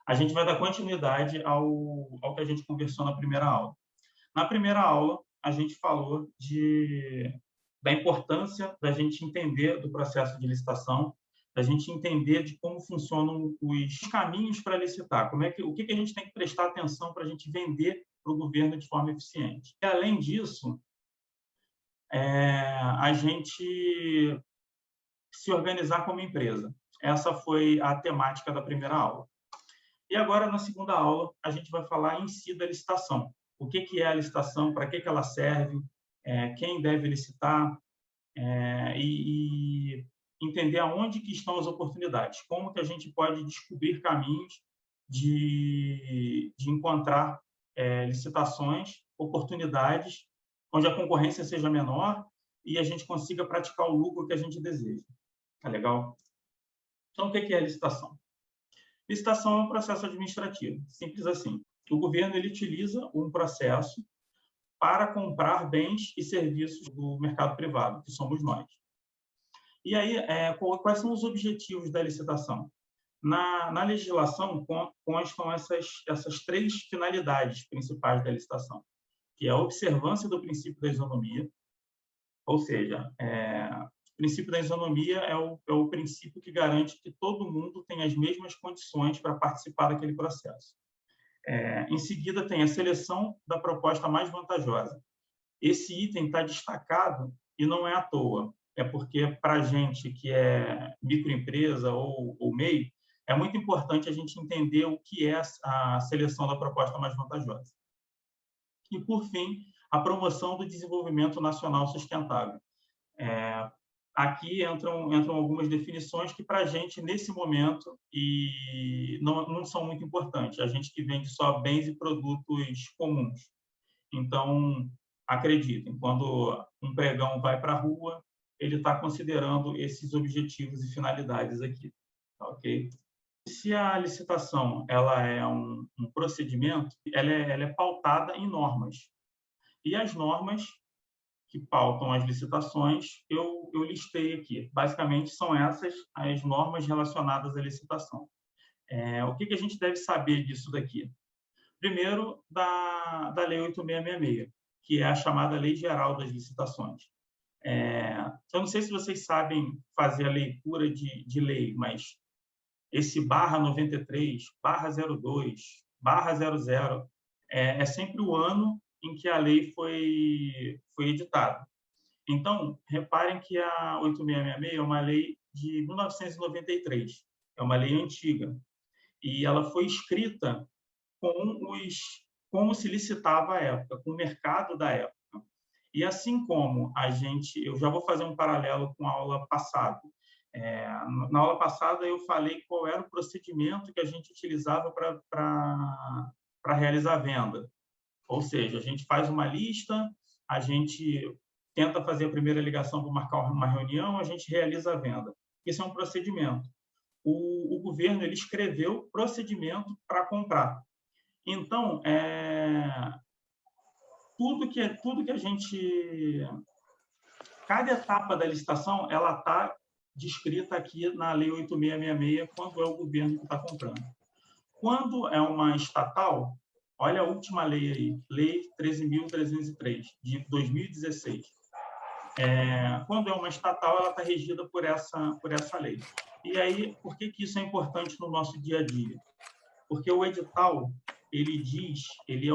A gente vai dar continuidade ao que a gente conversou na primeira aula. Na primeira aula, a gente falou da importância da gente entender do processo de licitação, da gente entender de como funcionam os caminhos para licitar, o que a gente tem que prestar atenção para a gente vender para o governo de forma eficiente. E, além disso, a gente se organizar como empresa. Essa foi a temática da primeira aula. E agora, na segunda aula, a gente vai falar em si da licitação. O que é a licitação, para que ela serve, quem deve licitar, e entender aonde que estão as oportunidades, como que a gente pode descobrir caminhos de encontrar licitações, oportunidades, onde a concorrência seja menor e a gente consiga praticar o lucro que a gente deseja. Tá legal? Então, o que é a licitação? Licitação é um processo administrativo, simples assim. O governo ele utiliza um processo para comprar bens e serviços do mercado privado, que somos nós. E aí, quais são os objetivos da licitação? Na legislação constam essas três finalidades principais da licitação, que é a observância do princípio da isonomia, ou seja, o princípio da isonomia é o princípio que garante que todo mundo tem as mesmas condições para participar daquele processo. Em seguida, tem a seleção da proposta mais vantajosa. Esse item está destacado e não é à toa. É porque, para a gente que é microempresa ou MEI, é muito importante a gente entender o que é a seleção da proposta mais vantajosa. E, por fim, a promoção do desenvolvimento nacional sustentável. Aqui entram algumas definições que, para a gente, nesse momento, não são muito importantes. A gente que vende só bens e produtos comuns. Então, acreditem, quando um pregão vai para a rua, ele está considerando esses objetivos e finalidades aqui. Ok? Se a licitação ela é um procedimento, ela é pautada em normas. E as normas que pautam as licitações, eu listei aqui. Basicamente, são essas as normas relacionadas à licitação. O que a gente deve saber disso daqui? Primeiro, da Lei 8.666, que é a chamada Lei Geral das Licitações. Eu não sei se vocês sabem fazer a leitura de lei, mas esse /93, /02, /00 é sempre o ano em que a lei foi editada. Então, reparem que a 8.666 é uma lei de 1993, é uma lei antiga, e ela foi escrita como se licitava à época, com o mercado da época. E assim como eu já vou fazer um paralelo com a aula passada. Na aula passada eu falei qual era o procedimento que a gente utilizava para realizar a venda. Ou seja, a gente faz uma lista, a gente tenta fazer a primeira ligação para marcar uma reunião, a gente realiza a venda. Isso é um procedimento. O governo ele escreveu procedimento para comprar. Então, tudo que a gente... Cada etapa da licitação ela está descrita aqui na Lei 8.666, quando é o governo que está comprando. Quando é uma estatal, olha a última lei aí, Lei 13.303, de 2016. Quando é uma estatal, ela está regida por essa lei. E aí, por que isso é importante no nosso dia a dia? Porque o edital, ele é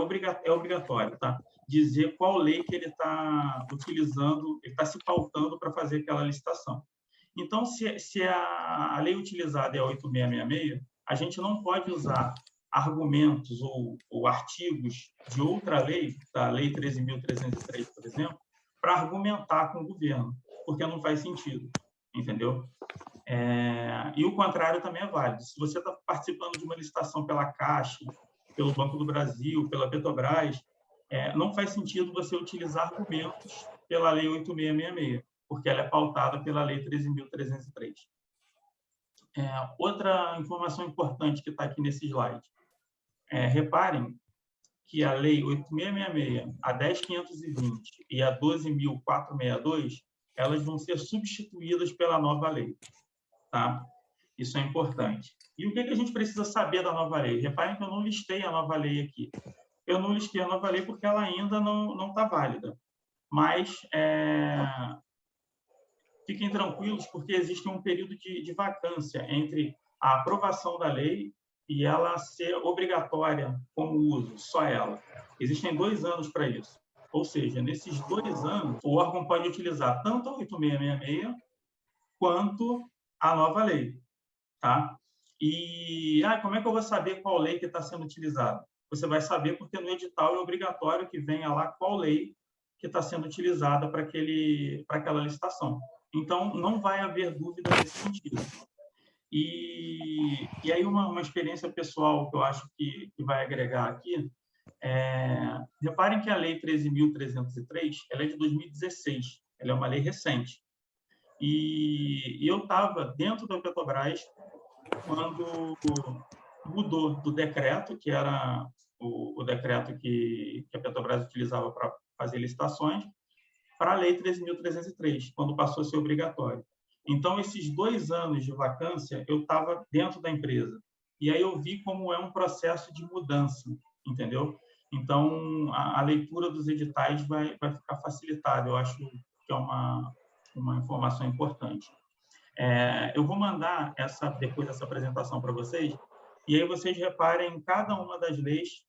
obrigatório, tá? Dizer qual lei que ele está utilizando, ele está se pautando para fazer aquela licitação. Então, se a lei utilizada é a 8.666, a gente não pode usar argumentos ou artigos de outra lei, da Lei 13.303, por exemplo, para argumentar com o governo, porque não faz sentido, entendeu? E o contrário também é válido. Se você está participando de uma licitação pela Caixa, pelo Banco do Brasil, pela Petrobras, não faz sentido você utilizar argumentos pela Lei 8.666, porque ela é pautada pela Lei 13.303. Outra informação importante que está aqui nesse slide. Reparem que a Lei 8.666, a 10.520 e a 12.462, elas vão ser substituídas pela nova lei. Tá? Isso é importante. E o que a gente precisa saber da nova lei? Reparem que eu não listei a nova lei aqui. Eu não listei a nova lei porque ela ainda não está válida. Mas fiquem tranquilos, porque existe um período de vacância entre a aprovação da lei e ela ser obrigatória como uso, só ela. Existem 2 anos para isso. Ou seja, nesses 2 anos, o órgão pode utilizar tanto a 8666 quanto a nova lei. Tá? E como é que eu vou saber qual lei que está sendo utilizada? Você vai saber porque no edital é obrigatório que venha lá qual lei que está sendo utilizada para aquela licitação. Então, não vai haver dúvida nesse sentido. E aí, uma experiência pessoal que eu acho que vai agregar aqui, reparem que a Lei 13.303 ela é de 2016, ela é uma lei recente. E eu estava dentro da Petrobras quando mudou do decreto, que era o decreto que a Petrobras utilizava para fazer licitações, para a Lei 13.303, quando passou a ser obrigatório. Então, esses 2 anos de vacância, eu estava dentro da empresa. E aí eu vi como é um processo de mudança, entendeu? Então, a leitura dos editais vai ficar facilitada. Eu acho que é uma informação importante. Eu vou mandar depois dessa apresentação para vocês, e aí vocês reparem em cada uma das leis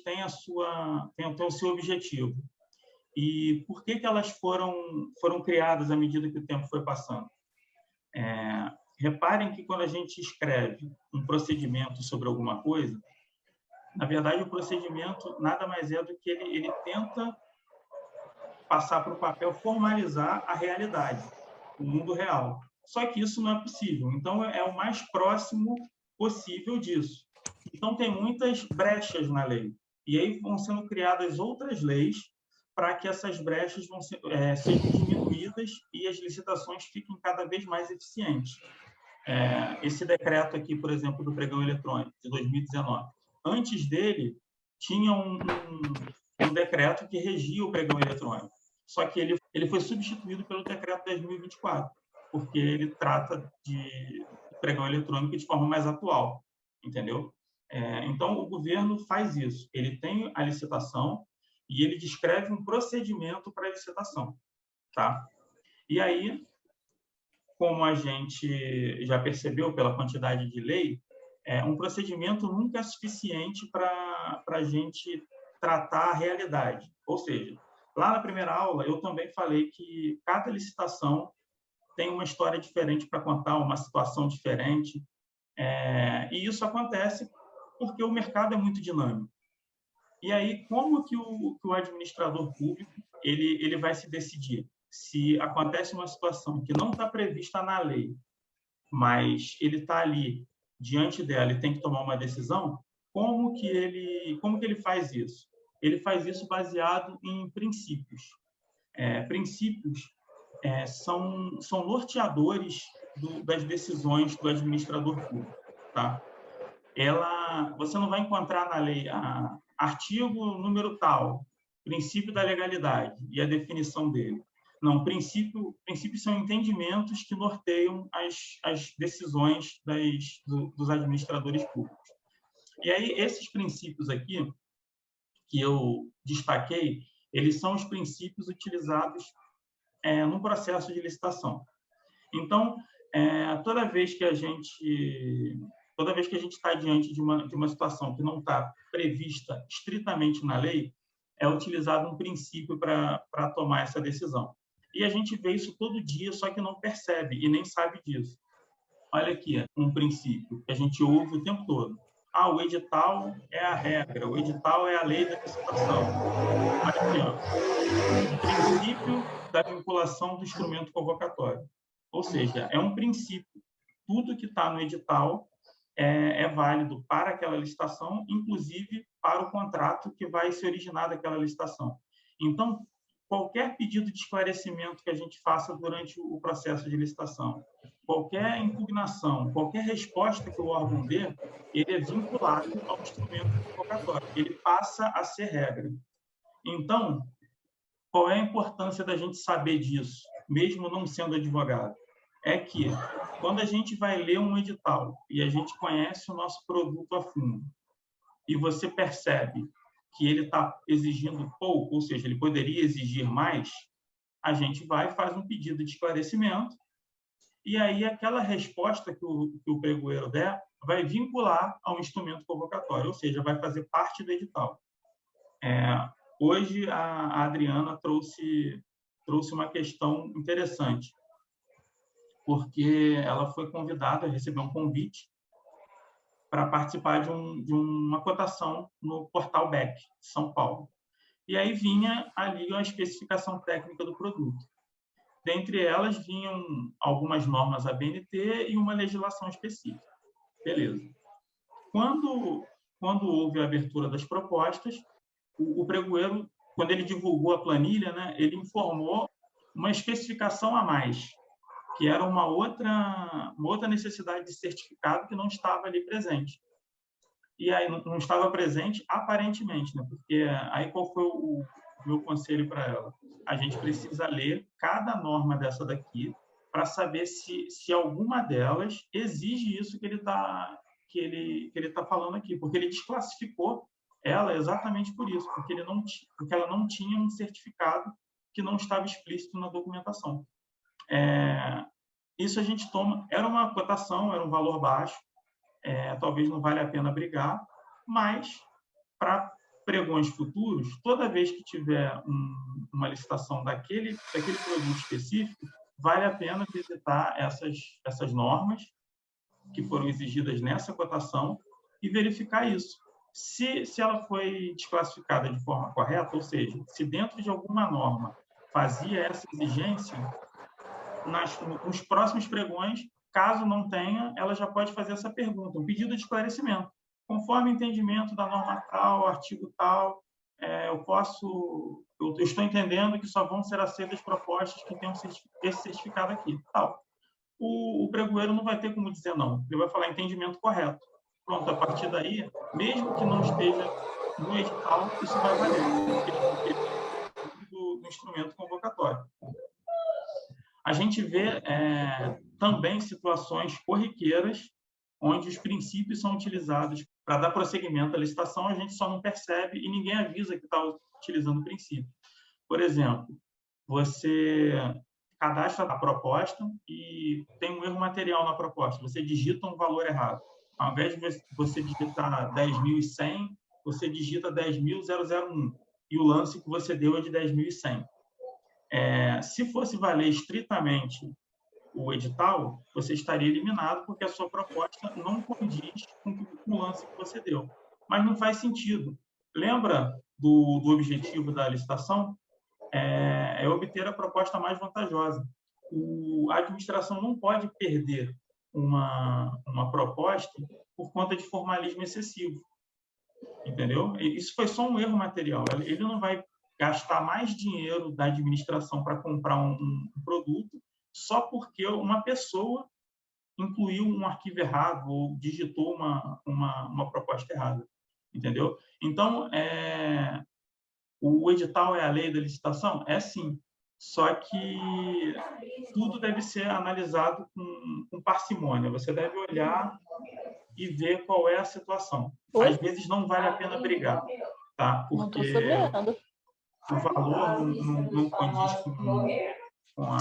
tem o seu objetivo. E por que elas foram criadas à medida que o tempo foi passando? Reparem que quando a gente escreve um procedimento sobre alguma coisa, na verdade, o procedimento nada mais é do que ele tenta passar para o papel, formalizar a realidade, o mundo real. Só que isso não é possível. Então, é o mais próximo possível disso. Então, tem muitas brechas na lei. E aí vão sendo criadas outras leis para que essas brechas sejam diminuídas e as licitações fiquem cada vez mais eficientes. Esse decreto aqui, por exemplo, do pregão eletrônico, de 2019, antes dele, tinha um decreto que regia o pregão eletrônico. Só que ele foi substituído pelo decreto 10.024, porque ele trata de pregão eletrônico de forma mais atual, entendeu? Então, o governo faz isso. Ele tem a licitação e ele descreve um procedimento para a licitação, tá? E aí, como a gente já percebeu pela quantidade de lei, um procedimento nunca é suficiente para a gente tratar a realidade. Ou seja, lá na primeira aula, eu também falei que cada licitação tem uma história diferente para contar, uma situação diferente. E isso acontece porque o mercado é muito dinâmico. E aí, como que o administrador público ele vai se decidir? Se acontece uma situação que não está prevista na lei, mas ele está ali diante dela e tem que tomar uma decisão, como que ele faz isso? Ele faz isso baseado em princípios. Princípios são norteadores das decisões do administrador público, tá? Você não vai encontrar na lei artigo número tal, princípio da legalidade e a definição dele. Não, princípios são entendimentos que norteiam as decisões dos administradores públicos. E aí, esses princípios aqui, que eu destaquei, eles são os princípios utilizados no processo de licitação. Então, toda vez que a gente está diante de uma situação que não está prevista estritamente na lei, é utilizado um princípio para tomar essa decisão. E a gente vê isso todo dia, só que não percebe e nem sabe disso. Olha aqui, um princípio que a gente ouve o tempo todo. O edital é a regra, o edital é a lei da licitação. Olha aqui, o princípio da vinculação do instrumento convocatório. Ou seja, é um princípio. Tudo que está no edital é válido para aquela licitação, inclusive para o contrato que vai se originar daquela licitação. Então, qualquer pedido de esclarecimento que a gente faça durante o processo de licitação, qualquer impugnação, qualquer resposta que o órgão dê, ele é vinculado ao instrumento convocatório. Ele passa a ser regra. Então, qual é a importância da gente saber disso, mesmo não sendo advogado? é que, quando a gente vai ler um edital e a gente conhece o nosso produto a fundo, e você percebe que ele está exigindo pouco, ou seja, ele poderia exigir mais, a gente vai e faz um pedido de esclarecimento, e aí aquela resposta que o pregoeiro der vai vincular ao instrumento convocatório, ou seja, vai fazer parte do edital. Hoje, a Adriana trouxe uma questão interessante, porque ela foi convidada a receber um convite para participar de uma cotação no portal BEC, de São Paulo. E aí vinha ali uma especificação técnica do produto. Dentre elas, vinham algumas normas ABNT e uma legislação específica. Beleza. Quando houve a abertura das propostas, o pregoeiro, quando ele divulgou a planilha, né, ele informou uma especificação a mais, que era uma outra necessidade de certificado que não estava ali presente. E aí não estava presente aparentemente, né? Porque aí qual foi o meu conselho para ela? A gente precisa ler cada norma dessa daqui para saber se alguma delas exige isso que ele tá falando aqui, porque ele desclassificou ela exatamente por isso, porque ela não tinha um certificado que não estava explícito na documentação. Isso a gente toma, era uma cotação, era um valor baixo, talvez não valha a pena brigar, mas para pregões futuros, toda vez que tiver uma licitação daquele produto específico, vale a pena visitar essas normas que foram exigidas nessa cotação e verificar isso. Se ela foi desclassificada de forma correta, ou seja, se dentro de alguma norma fazia essa exigência, nos próximos pregões, caso não tenha, ela já pode fazer essa pergunta, um pedido de esclarecimento. Conforme o entendimento da norma tal, artigo tal, eu estou entendendo que só vão ser aceitas propostas que tenham esse certificado aqui. Tal. O pregoeiro não vai ter como dizer não, ele vai falar entendimento correto. Pronto, a partir daí, mesmo que não esteja no edital, isso vai valer, do instrumento convocatório. A gente vê também situações corriqueiras onde os princípios são utilizados para dar prosseguimento à licitação, a gente só não percebe e ninguém avisa que está utilizando o princípio. Por exemplo, você cadastra a proposta e tem um erro material na proposta, você digita um valor errado. Ao invés de você digitar 10.100, você digita 10.001 e o lance que você deu é de 10.100. Se fosse valer estritamente o edital, você estaria eliminado porque a sua proposta não condiz com o lance que você deu. Mas não faz sentido. Lembra do objetivo da licitação? É obter a proposta mais vantajosa. A administração não pode perder uma proposta por conta de formalismo excessivo. Entendeu? Isso foi só um erro material. Ele não vai gastar mais dinheiro da administração para comprar um produto só porque uma pessoa incluiu um arquivo errado ou digitou uma proposta errada. Entendeu? Então, o edital é a lei da licitação? É sim. Só que tudo deve ser analisado com parcimônia. Você deve olhar e ver qual é a situação. Às vezes não vale a pena brigar, tá? Porque o valor não condiz com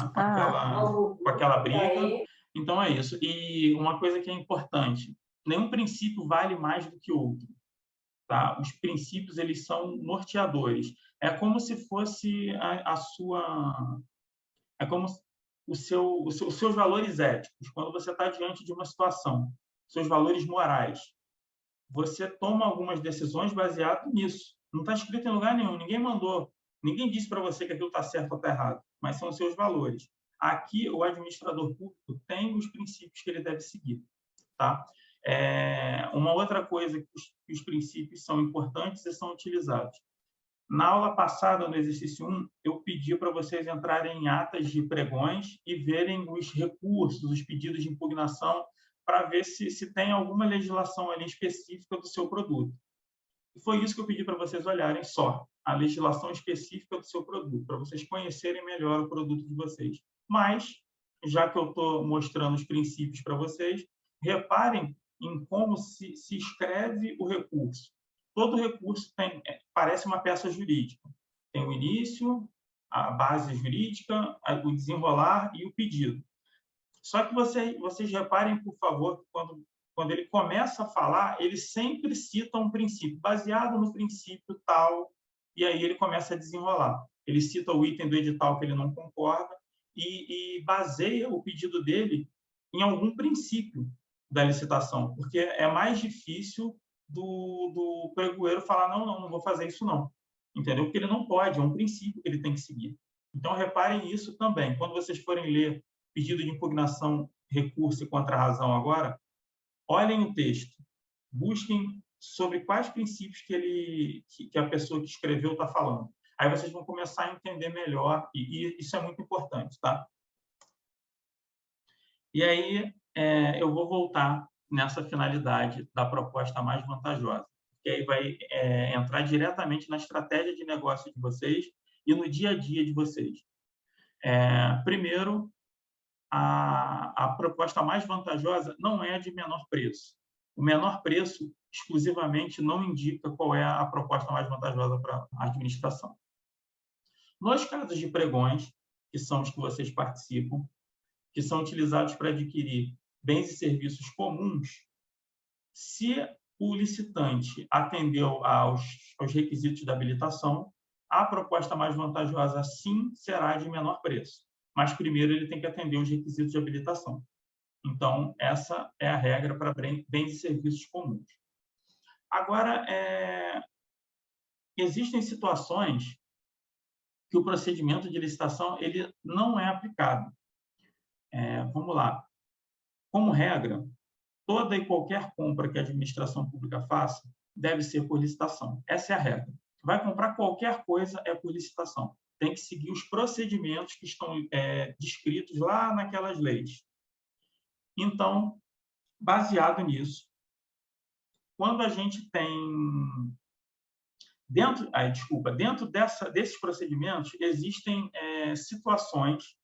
aquela briga. Então, é isso. E uma coisa que é importante, nenhum princípio vale mais do que outro. Tá? Os princípios, eles são norteadores. É como se fosse é como os seus valores éticos. Quando você está diante de uma situação, seus valores morais, você toma algumas decisões baseado nisso. Não está escrito em lugar nenhum, ninguém mandou, ninguém disse para você que aquilo está certo ou está errado, mas são os seus valores. Aqui, o administrador público tem os princípios que ele deve seguir. Tá? Uma outra coisa que os princípios são importantes e são utilizados. Na aula passada, no exercício 1, eu pedi para vocês entrarem em atas de pregões e verem os recursos, os pedidos de impugnação, para ver se tem alguma legislação ali específica do seu produto. E foi isso que eu pedi para vocês olharem só, a legislação específica do seu produto, para vocês conhecerem melhor o produto de vocês. Mas já que eu estou mostrando os princípios para vocês, reparem em como se escreve o recurso. Todo recurso parece uma peça jurídica. Tem o início, a base jurídica, o desenrolar e o pedido. Só que vocês reparem, por favor, quando ele começa a falar, ele sempre cita um princípio, baseado no princípio tal, e aí ele começa a desenrolar. Ele cita o item do edital que ele não concorda e baseia o pedido dele em algum princípio da licitação, porque é mais difícil do pregoeiro falar, não vou fazer isso não. Entendeu? Porque ele não pode, é um princípio que ele tem que seguir. Então, reparem isso também. Quando vocês forem ler pedido de impugnação, recurso e contra-razão agora, olhem o texto, busquem sobre quais princípios que a pessoa que escreveu está falando. Aí vocês vão começar a entender melhor, e isso é muito importante, tá? E aí eu vou voltar nessa finalidade da proposta mais vantajosa, que aí vai entrar diretamente na estratégia de negócio de vocês e no dia a dia de vocês. Primeiro, a proposta mais vantajosa não é a de menor preço. O menor preço, exclusivamente, não indica qual é a proposta mais vantajosa para a administração. Nos casos de pregões, que são os que vocês participam, que são utilizados para adquirir bens e serviços comuns, se o licitante atendeu aos requisitos da habilitação, a proposta mais vantajosa, sim, será de menor preço. Mas, primeiro, ele tem que atender os requisitos de habilitação. Então, essa é a regra para bens e serviços comuns. Agora, existem situações que o procedimento de licitação ele não é aplicado. Vamos lá. Como regra, toda e qualquer compra que a administração pública faça deve ser por licitação. Essa é a regra. Vai comprar qualquer coisa é por licitação. Tem que seguir os procedimentos que estão descritos lá naquelas leis. Então, baseado nisso, quando a gente tem dentro desses procedimentos existem situações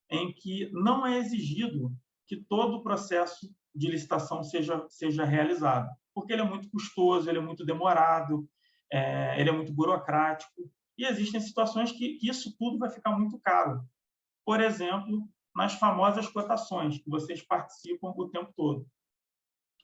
em que não é exigido que todo o processo de licitação seja realizado, porque ele é muito custoso, ele é muito demorado, ele é muito burocrático, e existem situações que isso tudo vai ficar muito caro. Por exemplo, nas famosas cotações, que vocês participam o tempo todo.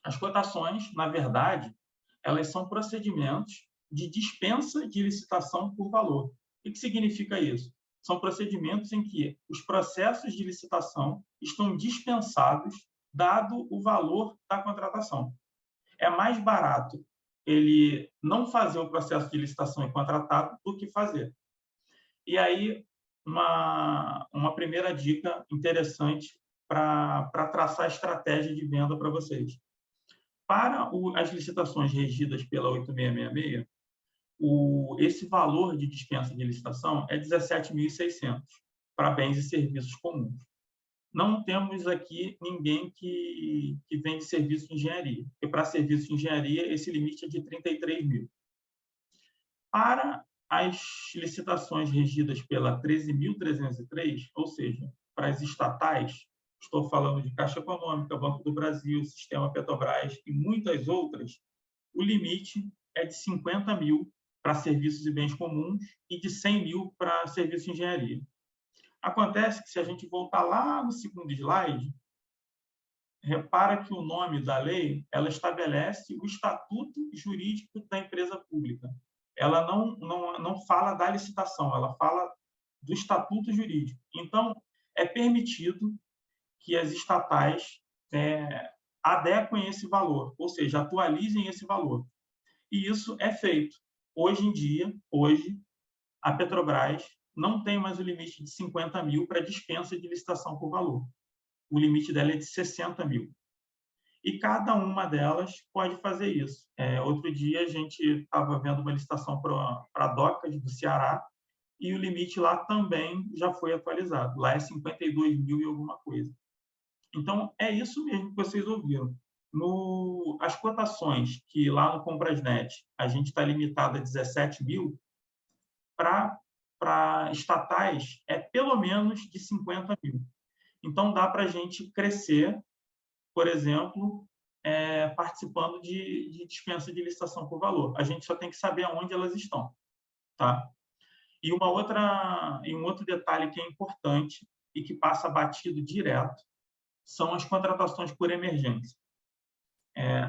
As cotações, na verdade, elas são procedimentos de dispensa de licitação por valor. O que significa isso? São procedimentos em que os processos de licitação estão dispensados, dado o valor da contratação. É mais barato ele não fazer o processo de licitação e contratado do que fazer. E aí, uma primeira dica interessante para traçar a estratégia de venda para vocês. Para as licitações regidas pela 8666, esse valor de dispensa de licitação é 17.600 para bens e serviços comuns. Não temos aqui ninguém que vende serviço de engenharia, porque para serviço de engenharia esse limite é de 33 mil. Para as licitações regidas pela 13.303, ou seja, para as estatais, estou falando de Caixa Econômica, Banco do Brasil, Sistema Petrobras e muitas outras, o limite é de 50 mil para serviços e bens comuns e de 100 mil para serviços de engenharia. Acontece que, se a gente voltar lá no segundo slide, repara que o nome da lei ela estabelece o estatuto jurídico da empresa pública. Ela não fala da licitação, ela fala do estatuto jurídico. Então, é permitido que as estatais adequem esse valor, ou seja, atualizem esse valor. E isso é feito. Hoje em dia, a Petrobras não tem mais o limite de 50 mil para dispensa de licitação por valor. O limite dela é de 60 mil. E cada uma delas pode fazer isso. Outro dia, a gente estava vendo uma licitação para a DOCAS do Ceará e o limite lá também já foi atualizado. Lá é 52 mil e alguma coisa. Então, é isso mesmo que vocês ouviram. As cotações, que lá no Comprasnet a gente está limitado a 17 mil, para estatais é pelo menos de 50 mil. Então, dá para a gente crescer, por exemplo, participando de dispensa de licitação por valor. A gente só tem que saber aonde elas estão, tá? E um outro detalhe que é importante e que passa batido direto são as contratações por emergência.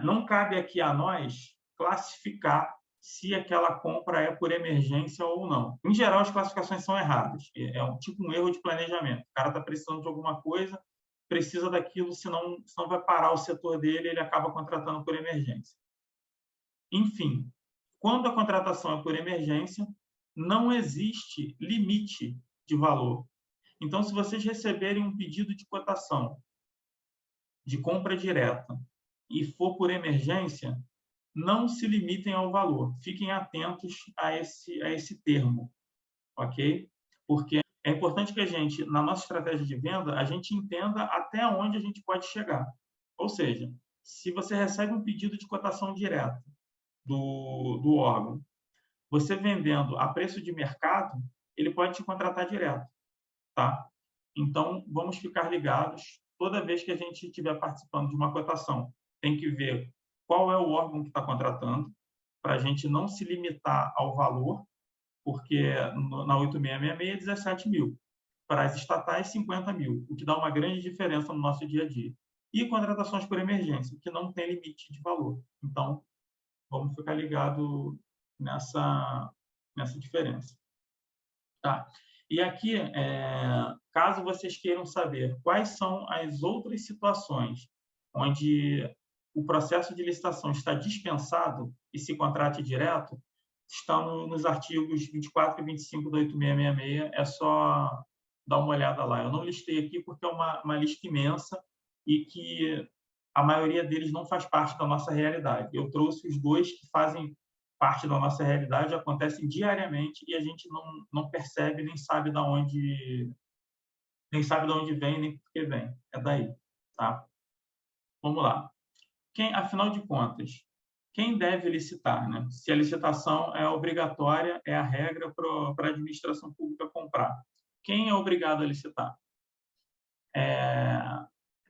Não cabe aqui a nós classificar se aquela compra é por emergência ou não. Em geral, as classificações são erradas. É um erro de planejamento. O cara está precisando de alguma coisa, precisa daquilo, senão vai parar o setor dele e ele acaba contratando por emergência. Enfim, quando a contratação é por emergência, não existe limite de valor. Então, se vocês receberem um pedido de cotação de compra direta e for por emergência, não se limitem ao valor. Fiquem atentos a esse termo, ok? Porque é importante que a gente, na nossa estratégia de venda, a gente entenda até onde a gente pode chegar. Ou seja, se você recebe um pedido de cotação direta do órgão, você vendendo a preço de mercado, ele pode te contratar direto, tá? Então, vamos ficar ligados. Toda vez que a gente estiver participando de uma cotação, tem que ver qual é o órgão que está contratando, para a gente não se limitar ao valor, porque na 8666 é 17 mil. Para as estatais, 50 mil, o que dá uma grande diferença no nosso dia a dia. E contratações por emergência, que não tem limite de valor. Então, vamos ficar ligado nessa diferença. Tá? E aqui, caso vocês queiram saber quais são as outras situações onde o processo de licitação está dispensado e se contrate direto, estão nos artigos 24 e 25 da 8666, é só dar uma olhada lá. Eu não listei aqui porque é uma lista imensa e que a maioria deles não faz parte da nossa realidade. Eu trouxe os dois que fazem parte da nossa realidade, acontecem diariamente e a gente não percebe nem sabe de onde vem nem por que vem. É daí, tá? Vamos lá. Afinal de contas, quem deve licitar, né? Se a licitação é obrigatória, é a regra para a administração pública comprar. Quem é obrigado a licitar?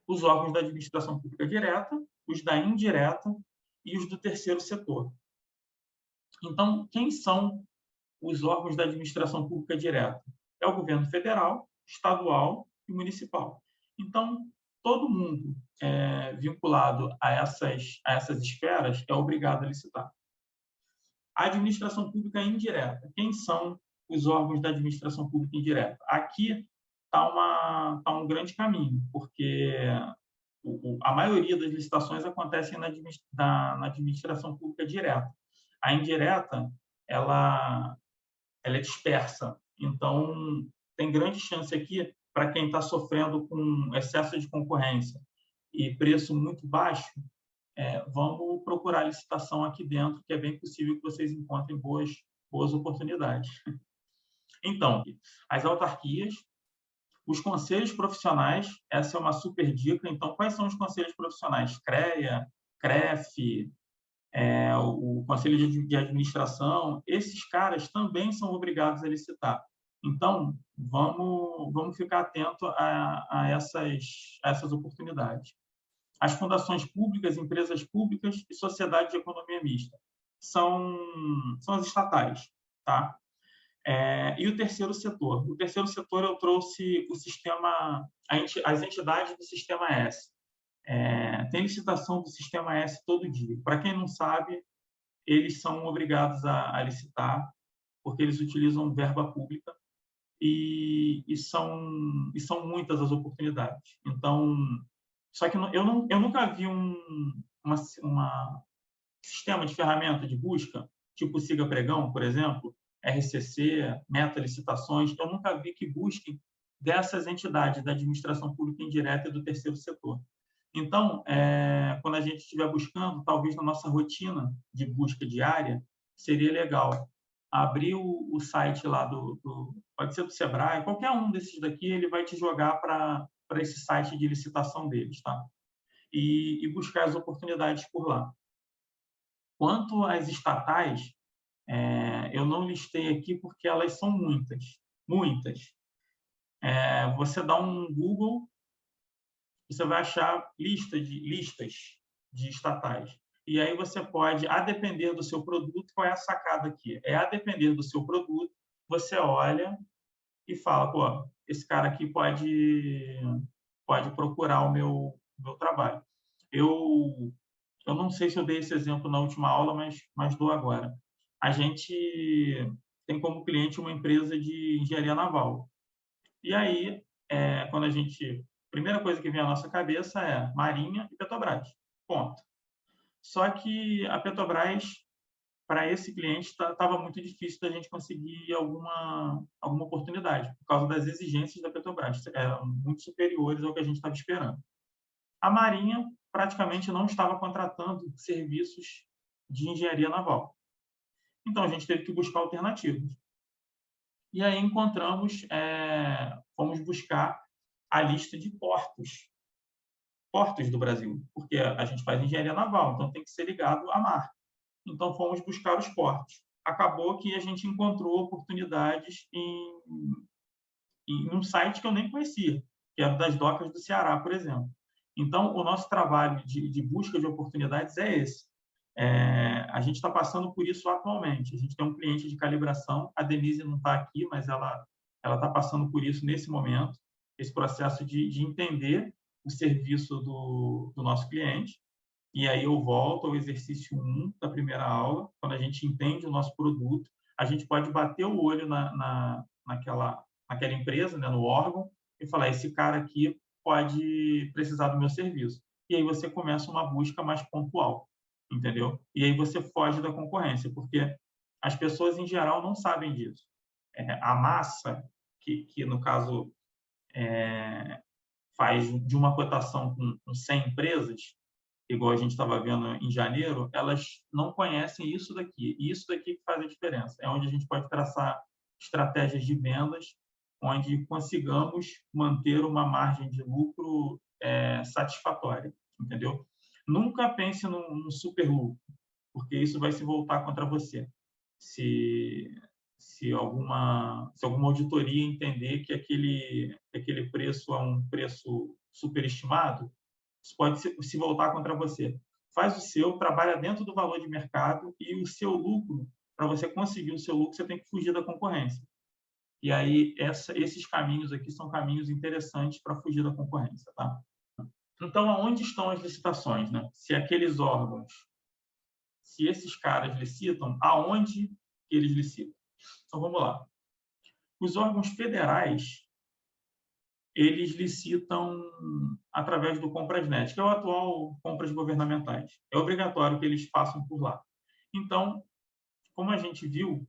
Os órgãos da administração pública direta, os da indireta e os do terceiro setor. Então, quem são os órgãos da administração pública direta? É o governo federal, estadual e municipal. Então, todo mundo vinculado a essas esferas é obrigado a licitar. A administração pública indireta. Quem são os órgãos da administração pública indireta? Aqui está um grande caminho, porque a maioria das licitações acontecem na administração pública direta. A indireta, ela é dispersa. Então, tem grande chance aqui para quem está sofrendo com excesso de concorrência e preço muito baixo, vamos procurar licitação aqui dentro, que é bem possível que vocês encontrem boas oportunidades. Então, as autarquias, os conselhos profissionais, essa é uma super dica. Então, quais são os conselhos profissionais? CREA, CREF, o Conselho de Administração, esses caras também são obrigados a licitar. Então, vamos ficar atento a essas oportunidades. As fundações públicas, empresas públicas e sociedade de economia mista são as estatais, tá? E o terceiro setor? O terceiro setor eu trouxe as entidades do Sistema S. Tem licitação do Sistema S todo dia. Para quem não sabe, eles são obrigados a licitar, porque eles utilizam verba pública e são muitas as oportunidades. Então, só que eu nunca vi um sistema de ferramenta de busca, tipo o Siga Pregão, por exemplo, RCC, Meta Licitações, eu nunca vi que busquem dessas entidades da administração pública indireta e do terceiro setor. Então, quando a gente estiver buscando, talvez na nossa rotina de busca diária, seria legal abrir o site lá pode ser do Sebrae, qualquer um desses daqui, ele vai te jogar para esse site de licitação deles, tá? E buscar as oportunidades por lá. Quanto às estatais, eu não listei aqui porque elas são muitas. Você dá um Google você vai achar listas de estatais. E aí você pode, a depender do seu produto, qual é a sacada aqui? A depender do seu produto, você olha e fala, pô, esse cara aqui pode procurar o meu trabalho. Eu não sei se eu dei esse exemplo na última aula, mas dou agora. A gente tem como cliente uma empresa de engenharia naval. E aí, quando a gente... A primeira coisa que vem à nossa cabeça é Marinha e Petrobras. Ponto. Só que a Petrobras, para esse cliente, estava muito difícil da gente conseguir alguma oportunidade, por causa das exigências da Petrobras. Eram muito superiores ao que a gente estava esperando. A Marinha praticamente não estava contratando serviços de engenharia naval. Então, a gente teve que buscar alternativas. E aí fomos buscar a lista de portos do Brasil, porque a gente faz engenharia naval, então tem que ser ligado a mar. Então, fomos buscar os portos. Acabou que a gente encontrou oportunidades em um site que eu nem conhecia, que é das docas do Ceará, por exemplo. Então, o nosso trabalho de busca de oportunidades é esse. A gente está passando por isso atualmente. A gente tem um cliente de calibração, a Denise não está aqui, mas ela está passando por isso nesse momento, esse processo de entender o serviço do nosso cliente. E aí eu volto ao exercício 1 da primeira aula, quando a gente entende o nosso produto, a gente pode bater o olho naquela empresa, né, no órgão, e falar, esse cara aqui pode precisar do meu serviço. E aí você começa uma busca mais pontual, entendeu? E aí você foge da concorrência, porque as pessoas, em geral, não sabem disso. A massa, que no caso faz de uma cotação com 100 empresas, igual a gente estava vendo em janeiro, elas não conhecem isso daqui. E isso daqui que faz a diferença. É onde a gente pode traçar estratégias de vendas, onde consigamos manter uma margem de lucro satisfatória, entendeu? Nunca pense no super lucro, porque isso vai se voltar contra você. Se alguma auditoria entender que aquele preço é um preço superestimado, isso pode se voltar contra você. Faz o seu, trabalha dentro do valor de mercado e o seu lucro, para você conseguir o seu lucro, você tem que fugir da concorrência. E aí, esses caminhos aqui são caminhos interessantes para fugir da concorrência. Tá? Então, aonde estão as licitações? Né? Se aqueles órgãos, se esses caras licitam, aonde eles licitam? Então, vamos lá. Os órgãos federais, eles licitam através do Comprasnet, que é o atual Compras Governamentais. É obrigatório que eles façam por lá. Então, como a gente viu,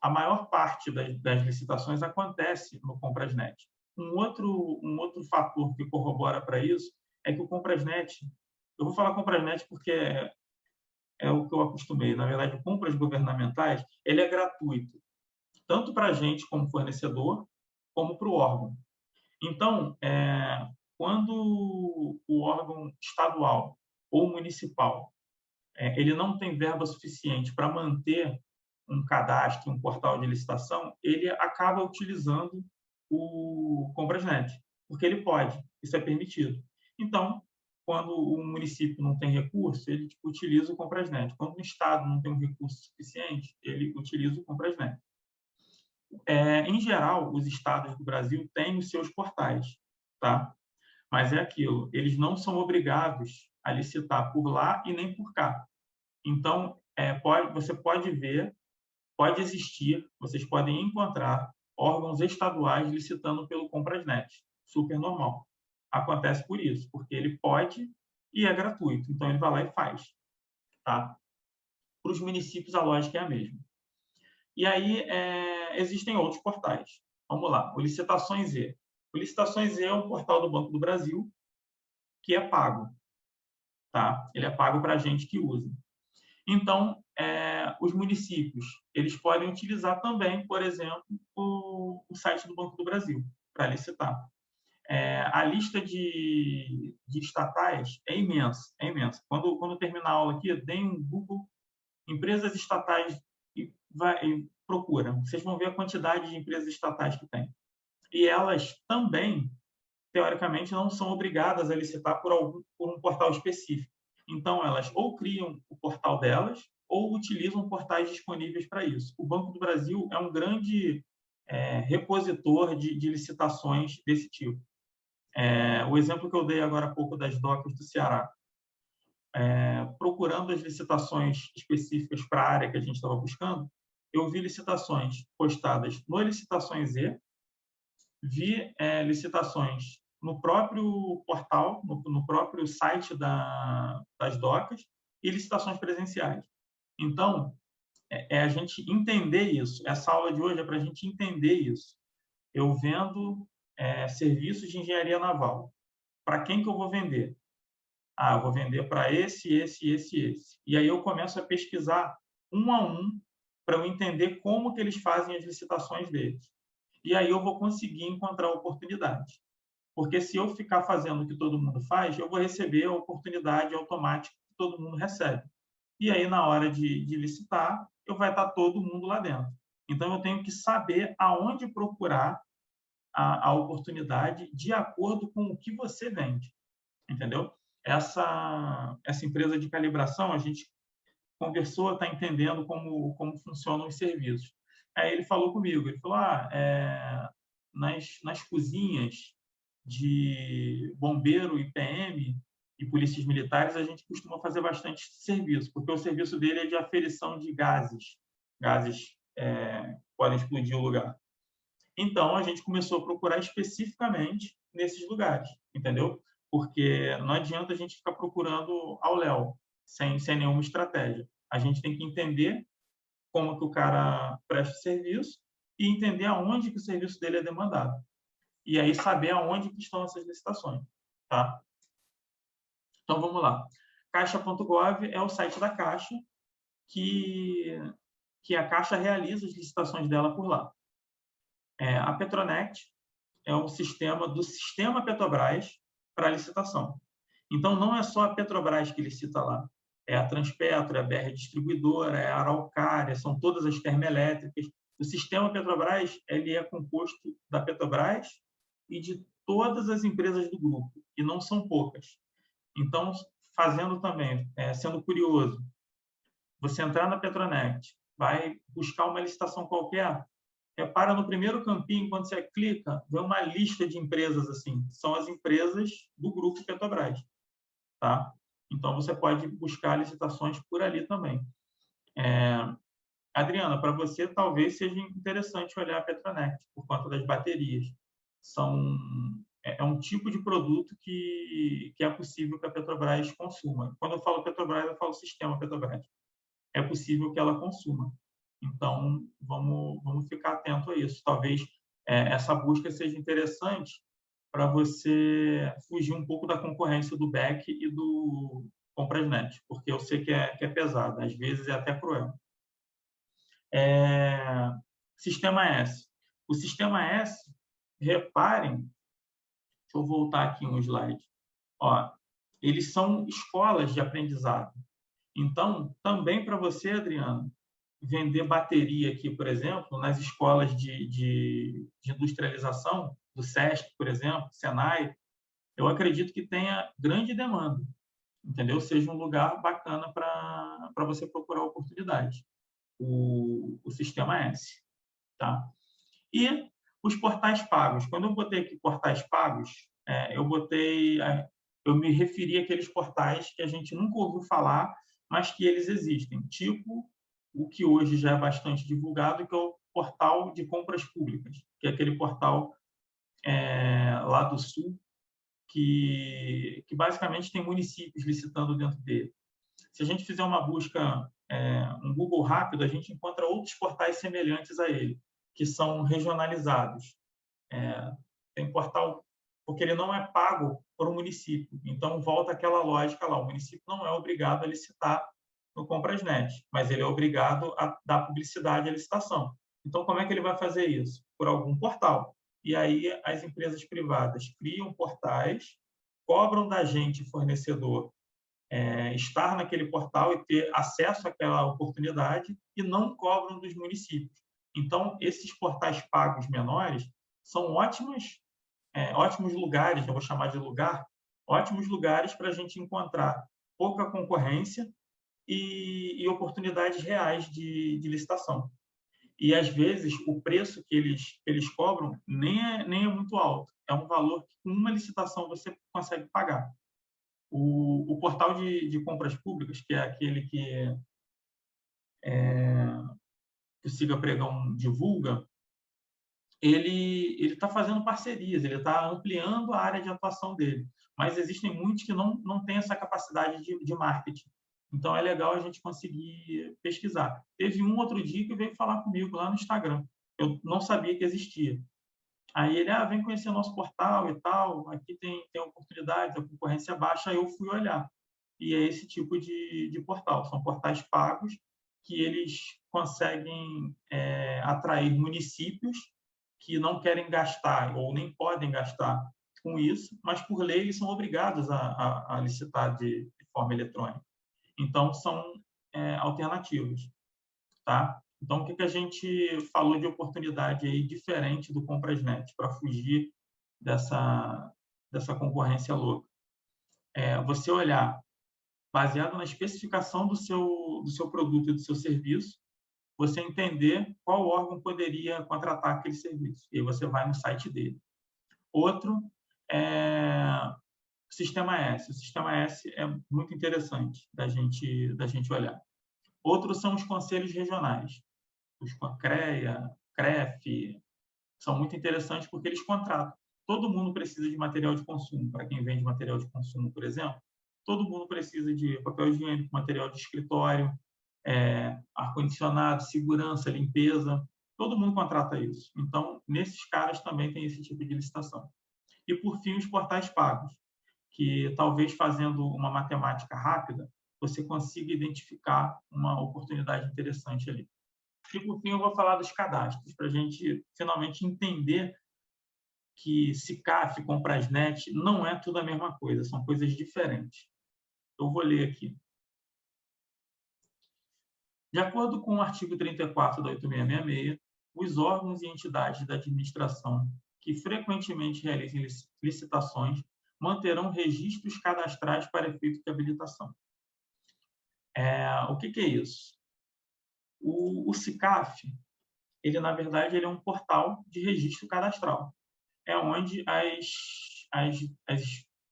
a maior parte das licitações acontece no Comprasnet. Um outro fator que corrobora para isso é que o Comprasnet, eu vou falar Comprasnet porque é o que eu acostumei, na verdade, compras governamentais, ele é gratuito, tanto para a gente como fornecedor, como para o órgão. Então, quando o órgão estadual ou municipal ele não tem verba suficiente para manter um cadastro, um portal de licitação, ele acaba utilizando o Comprasnet, porque ele pode, isso é permitido. Então, quando o município não tem recurso, ele utiliza o Comprasnet. Quando o Estado não tem um recurso suficiente, ele utiliza o Comprasnet. Em geral, os estados do Brasil têm os seus portais, tá? Mas é aquilo, eles não são obrigados a licitar por lá e nem por cá. Então, você pode ver, pode existir, vocês podem encontrar órgãos estaduais licitando pelo Comprasnet, super normal. Acontece por isso, porque ele pode e é gratuito, então ele vai lá e faz. Tá? Para os municípios, a lógica é a mesma. E aí, existem outros portais. Vamos lá, o Licitações E. O Licitações E é um portal do Banco do Brasil que é pago. Tá? Ele é pago para a gente que usa. Então, os municípios eles podem utilizar também, por exemplo, o site do Banco do Brasil para licitar. A lista de estatais é imensa, é imensa. Quando terminar a aula aqui, deem um Google, empresas estatais, e procura. Vocês vão ver a quantidade de empresas estatais que tem. E elas também teoricamente, não são obrigadas a licitar por um portal específico. Então, elas ou criam o portal delas ou utilizam portais disponíveis para isso. O Banco do Brasil é um grande repositor de licitações desse tipo. O exemplo que eu dei agora há pouco das docas do Ceará, procurando as licitações específicas para a área que a gente estava buscando, eu vi licitações postadas no Licitações E, vi licitações no próprio portal, no próprio site das docas, e licitações presenciais. Então, a gente entender isso. Essa aula de hoje é para a gente entender isso. Eu vendo serviços de engenharia naval. Para quem que eu vou vender? Eu vou vender para esse. E aí eu começo a pesquisar um a um para eu entender como que eles fazem as licitações deles. E aí eu vou conseguir encontrar oportunidades. Porque se eu ficar fazendo o que todo mundo faz, eu vou receber a oportunidade automática que todo mundo recebe. E aí, na hora de licitar, vai estar todo mundo lá dentro. Então, eu tenho que saber aonde procurar a oportunidade de acordo com o que você vende, entendeu? Essa empresa de calibração, a gente conversou, está entendendo como funcionam os serviços. Aí ele falou comigo, ele falou, nas cozinhas de bombeiro e PM e polícias militares, a gente costuma fazer bastante serviço, porque o serviço dele é de aferição de gases. Gases podem explodir o lugar. Então, a gente começou a procurar especificamente nesses lugares, entendeu? Porque não adianta a gente ficar procurando ao léu, sem nenhuma estratégia. A gente tem que entender como que o cara presta serviço e entender aonde que o serviço dele é demandado. E aí saber aonde que estão essas licitações, tá? Então, vamos lá. Caixa.gov é o site da Caixa, que a Caixa realiza as licitações dela por lá. A Petronet é um sistema do Sistema Petrobras para licitação. Então, não é só a Petrobras que licita lá. É a Transpetro, é a BR Distribuidora, é a Araucária, são todas as termoelétricas. O sistema Petrobras ele é composto da Petrobras e de todas as empresas do grupo, e não são poucas. Então, fazendo também, sendo curioso, você entrar na Petronet, vai buscar uma licitação qualquer, repara no primeiro campinho, quando você clica, vem uma lista de empresas assim, são as empresas do grupo Petrobras, tá? Então, você pode buscar licitações por ali também. Adriana, para você talvez seja interessante olhar a Petronet, por conta das baterias. É um tipo de produto que é possível que a Petrobras consuma. Quando eu falo Petrobras, eu falo sistema Petrobras. É possível que ela consuma. Então, vamos ficar atento a isso. Talvez essa busca seja interessante para você fugir um pouco da concorrência do BEC e do Comprasnet, porque eu sei que é pesado, às vezes é até cruel. Sistema S. O Sistema S, reparem, deixa eu voltar aqui um slide. Eles são escolas de aprendizado. Então, também para você, Adriano, vender bateria aqui, por exemplo, nas escolas de industrialização, do SESC, por exemplo, Senai, eu acredito que tenha grande demanda, entendeu? Seja um lugar bacana para você procurar oportunidade, o Sistema S, tá? E os portais pagos. Quando eu botei aqui portais pagos, eu me referi àqueles portais que a gente nunca ouviu falar, mas que eles existem, tipo o que hoje já é bastante divulgado, que é o portal de compras públicas, que é aquele portal lá do Sul, que basicamente tem municípios licitando dentro dele. Se a gente fizer uma busca, um Google rápido, a gente encontra outros portais semelhantes a ele, que são regionalizados. Tem portal, porque ele não é pago por um município. Então, volta aquela lógica lá. O município não é obrigado a licitar no Comprasnet, mas ele é obrigado a dar publicidade à licitação. Então, como é que ele vai fazer isso? Por algum portal. E aí, as empresas privadas criam portais, cobram da gente, fornecedor, estar naquele portal e ter acesso àquela oportunidade e não cobram dos municípios. Então, esses portais pagos menores são ótimas ótimos lugares, eu vou chamar de lugar, ótimos lugares para a gente encontrar pouca concorrência e oportunidades reais de licitação. E, às vezes, o preço que eles cobram nem é muito alto. É um valor que, com uma licitação, você consegue pagar. O portal de compras públicas, que é aquele que o Siga Pregão divulga, ele está fazendo parcerias, ele está ampliando a área de atuação dele. Mas existem muitos que não têm essa capacidade de marketing. Então, é legal a gente conseguir pesquisar. Teve um outro dia que veio falar comigo lá no Instagram. Eu não sabia que existia. Aí ele, vem conhecer nosso portal e tal, aqui tem oportunidades, a concorrência é baixa. Aí eu fui olhar. E é esse tipo de portal. São portais pagos que eles conseguem atrair municípios que não querem gastar ou nem podem gastar com isso, mas, por lei, eles são obrigados a licitar de forma eletrônica. Então, são alternativas. Tá? Então, o que a gente falou de oportunidade aí diferente do Comprasnet para fugir dessa concorrência louca? Você olhar, baseado na especificação do seu produto e do seu serviço, você entender qual órgão poderia contratar aquele serviço. E aí você vai no site dele. Outro é o Sistema S. O Sistema S é muito interessante da gente olhar. Outros são os conselhos regionais. Os CREA, CREF, são muito interessantes porque eles contratam. Todo mundo precisa de material de consumo. Para quem vende material de consumo, por exemplo, todo mundo precisa de papel higiênico, material de escritório, ar-condicionado, segurança, limpeza. Todo mundo contrata isso. Então, nesses caras também tem esse tipo de licitação. E, por fim, os portais pagos, que talvez fazendo uma matemática rápida, você consiga identificar uma oportunidade interessante ali. E, por fim, eu vou falar dos cadastros, para a gente finalmente entender que SICAF e Comprasnet não é tudo a mesma coisa, são coisas diferentes. Eu vou ler aqui. De acordo com o artigo 34 da 8666, os órgãos e entidades da administração que frequentemente realizem licitações manterão registros cadastrais para efeito de habilitação. O que é isso? O SICAF, ele, na verdade, ele é um portal de registro cadastral. É onde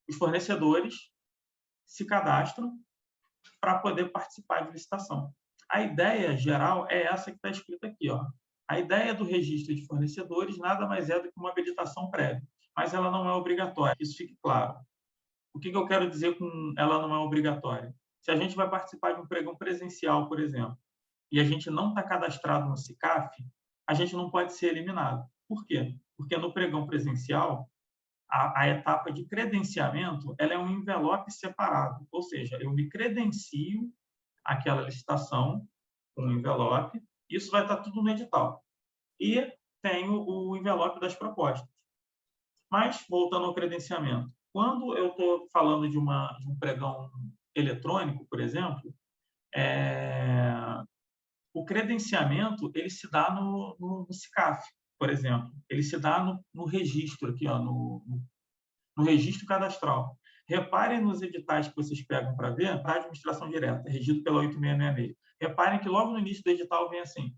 os fornecedores se cadastram para poder participar de licitação. A ideia geral é essa que está escrita aqui. A ideia do registro de fornecedores nada mais é do que uma habilitação prévia, mas ela não é obrigatória, isso fique claro. O que eu quero dizer com ela não é obrigatória? Se a gente vai participar de um pregão presencial, por exemplo, e a gente não está cadastrado no SICAF, a gente não pode ser eliminado. Por quê? Porque no pregão presencial, a etapa de credenciamento ela é um envelope separado, ou seja, eu me credencio àquela licitação com um envelope, isso vai estar tudo no edital. E tenho o envelope das propostas. Mas, voltando ao credenciamento, quando eu estou falando de um pregão eletrônico, por exemplo, o credenciamento ele se dá no SICAF, por exemplo. Ele se dá no registro, aqui, no registro cadastral. Reparem nos editais que vocês pegam para ver, para a administração direta, regido pela 8666. Reparem que logo no início do edital vem assim: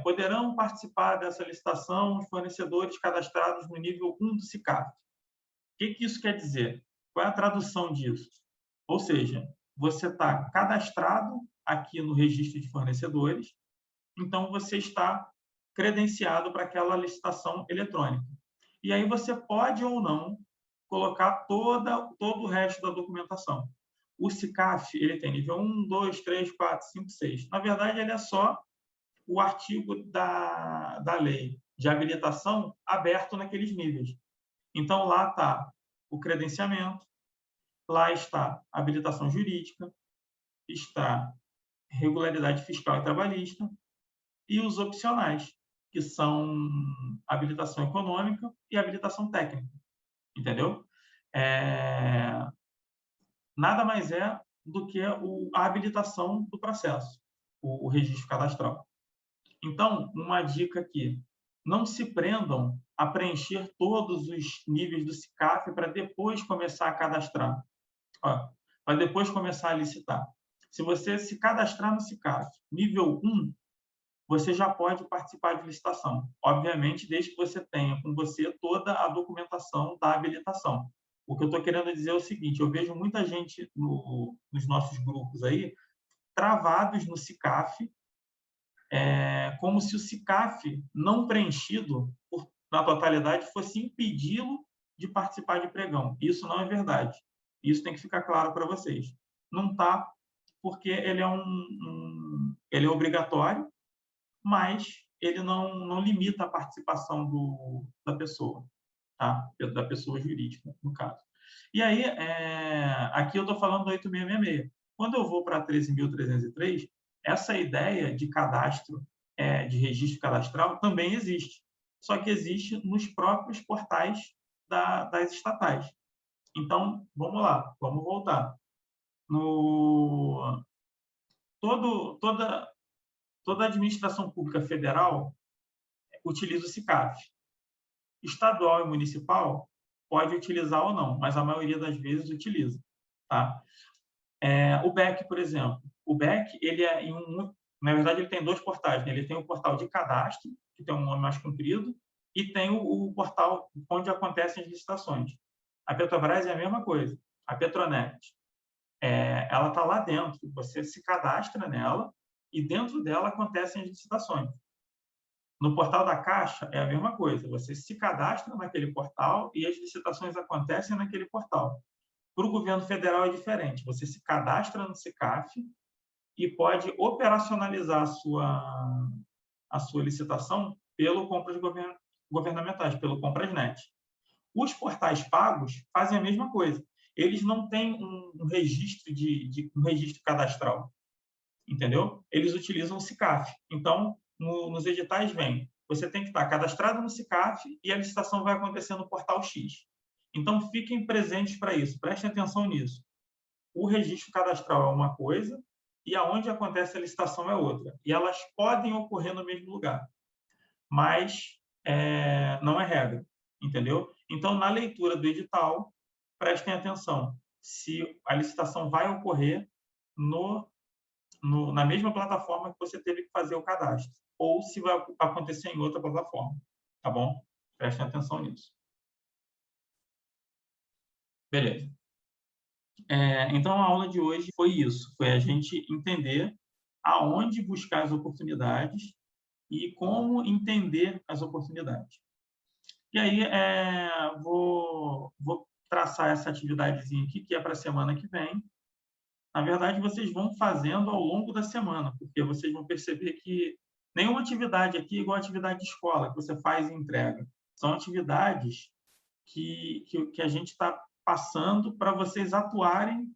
poderão participar dessa licitação os fornecedores cadastrados no nível 1 do SICAF. O que isso quer dizer? Qual é a tradução disso? Ou seja, você está cadastrado aqui no registro de fornecedores, então você está credenciado para aquela licitação eletrônica. E aí você pode ou não colocar todo o resto da documentação. O SICAF ele tem nível 1, 2, 3, 4, 5, 6. Na verdade, ele é só o artigo da lei de habilitação aberto naqueles níveis. Então, lá está o credenciamento, lá está a habilitação jurídica, está regularidade fiscal e trabalhista e os opcionais, que são habilitação econômica e habilitação técnica. Entendeu? Nada mais é do que a habilitação do processo, o registro cadastral. Então, uma dica aqui. não se prendam a preencher todos os níveis do SICAF para depois começar a cadastrar, para depois começar a licitar. Se você se cadastrar no SICAF nível 1, você já pode participar de licitação. Obviamente, desde que você tenha com você toda a documentação da habilitação. O que eu estou querendo dizer é o seguinte, eu vejo muita gente nos nossos grupos aí, travados no SICAF, como se o SICAF não preenchido na totalidade fosse impedi-lo de participar de pregão. Isso não é verdade. Isso tem que ficar claro para vocês. Não está, porque ele é ele é obrigatório, mas ele não limita a participação da pessoa, tá? Da pessoa jurídica, no caso. E aí, aqui eu estou falando do 8666. Quando eu vou para 13.303, essa ideia de cadastro, de registro cadastral, também existe. Só que existe nos próprios portais das estatais. Então, vamos lá, vamos voltar. Toda a administração pública federal utiliza o SICAF. Estadual e municipal pode utilizar ou não, mas a maioria das vezes utiliza. Tá? O BEC, por exemplo. O BEC, na verdade, ele tem dois portais. Né? Ele tem o portal de cadastro, que tem um nome mais comprido, e tem o portal onde acontecem as licitações. A Petrobras é a mesma coisa. A Petronet, ela está lá dentro. Você se cadastra nela e dentro dela acontecem as licitações. No portal da Caixa é a mesma coisa. Você se cadastra naquele portal e as licitações acontecem naquele portal. Para o governo federal é diferente. Você se cadastra no SICAF e pode operacionalizar a sua licitação pelo compras governamentais, pelo Comprasnet. Os portais pagos fazem a mesma coisa. Eles não têm um registro um registro cadastral, entendeu? Eles utilizam o SICAF. Então, nos editais vem, você tem que estar cadastrado no SICAF e a licitação vai acontecer no portal X. Então, fiquem presentes para isso, prestem atenção nisso. O registro cadastral é uma coisa e aonde acontece a licitação é outra. E elas podem ocorrer no mesmo lugar, mas não é regra, entendeu? Então, na leitura do edital, prestem atenção se a licitação vai ocorrer na mesma plataforma que você teve que fazer o cadastro, ou se vai acontecer em outra plataforma, tá bom? Prestem atenção nisso. Beleza. Então, a aula de hoje foi isso, foi a gente entender aonde buscar as oportunidades e como entender as oportunidades. E aí, vou traçar essa atividadezinha aqui, que é para a semana que vem. Na verdade, vocês vão fazendo ao longo da semana, porque vocês vão perceber que nenhuma atividade aqui é igual a atividade de escola, que você faz e entrega. São atividades que a gente está passando para vocês atuarem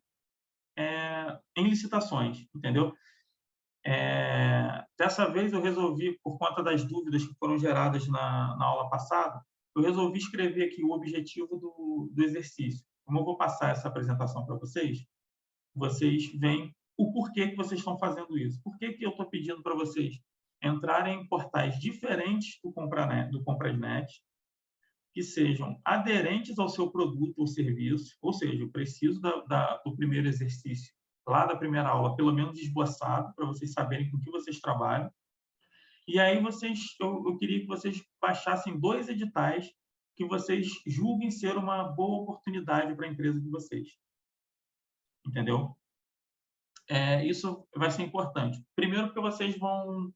em licitações, entendeu? Dessa vez eu resolvi, por conta das dúvidas que foram geradas na aula passada, eu resolvi escrever aqui o objetivo do exercício. Como eu vou passar essa apresentação para vocês veem o porquê que vocês estão fazendo isso. Por que eu estou pedindo para vocês entrarem em portais diferentes do Comprasnet, que sejam aderentes ao seu produto ou serviço, ou seja, eu preciso do primeiro exercício, lá da primeira aula, pelo menos esboçado, para vocês saberem com que vocês trabalham. E aí eu queria que vocês baixassem 2 editais que vocês julguem ser uma boa oportunidade para a empresa de vocês. Entendeu? Isso vai ser importante. Primeiro, porque vocês vão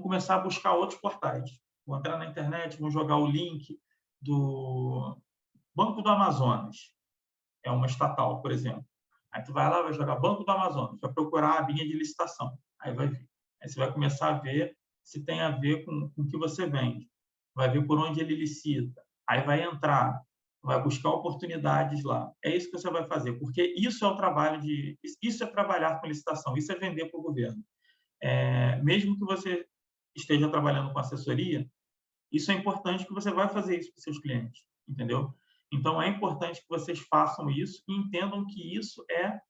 começar a buscar outros portais. Vão entrar na internet, vão jogar o link do Banco do Amazonas. É uma estatal, por exemplo. Aí tu vai lá, vai jogar Banco do Amazonas, vai procurar a abinha de licitação. Aí vai ver. Aí você vai começar a ver se tem a ver com o que você vende. Vai ver por onde ele licita. Aí vai entrar, vai buscar oportunidades lá. É isso que você vai fazer, porque isso é o trabalho isso é trabalhar com licitação, isso é vender para o governo. Mesmo que você esteja trabalhando com assessoria, isso é importante que você vai fazer isso para os seus clientes, entendeu? Então, é importante que vocês façam isso e entendam que isso é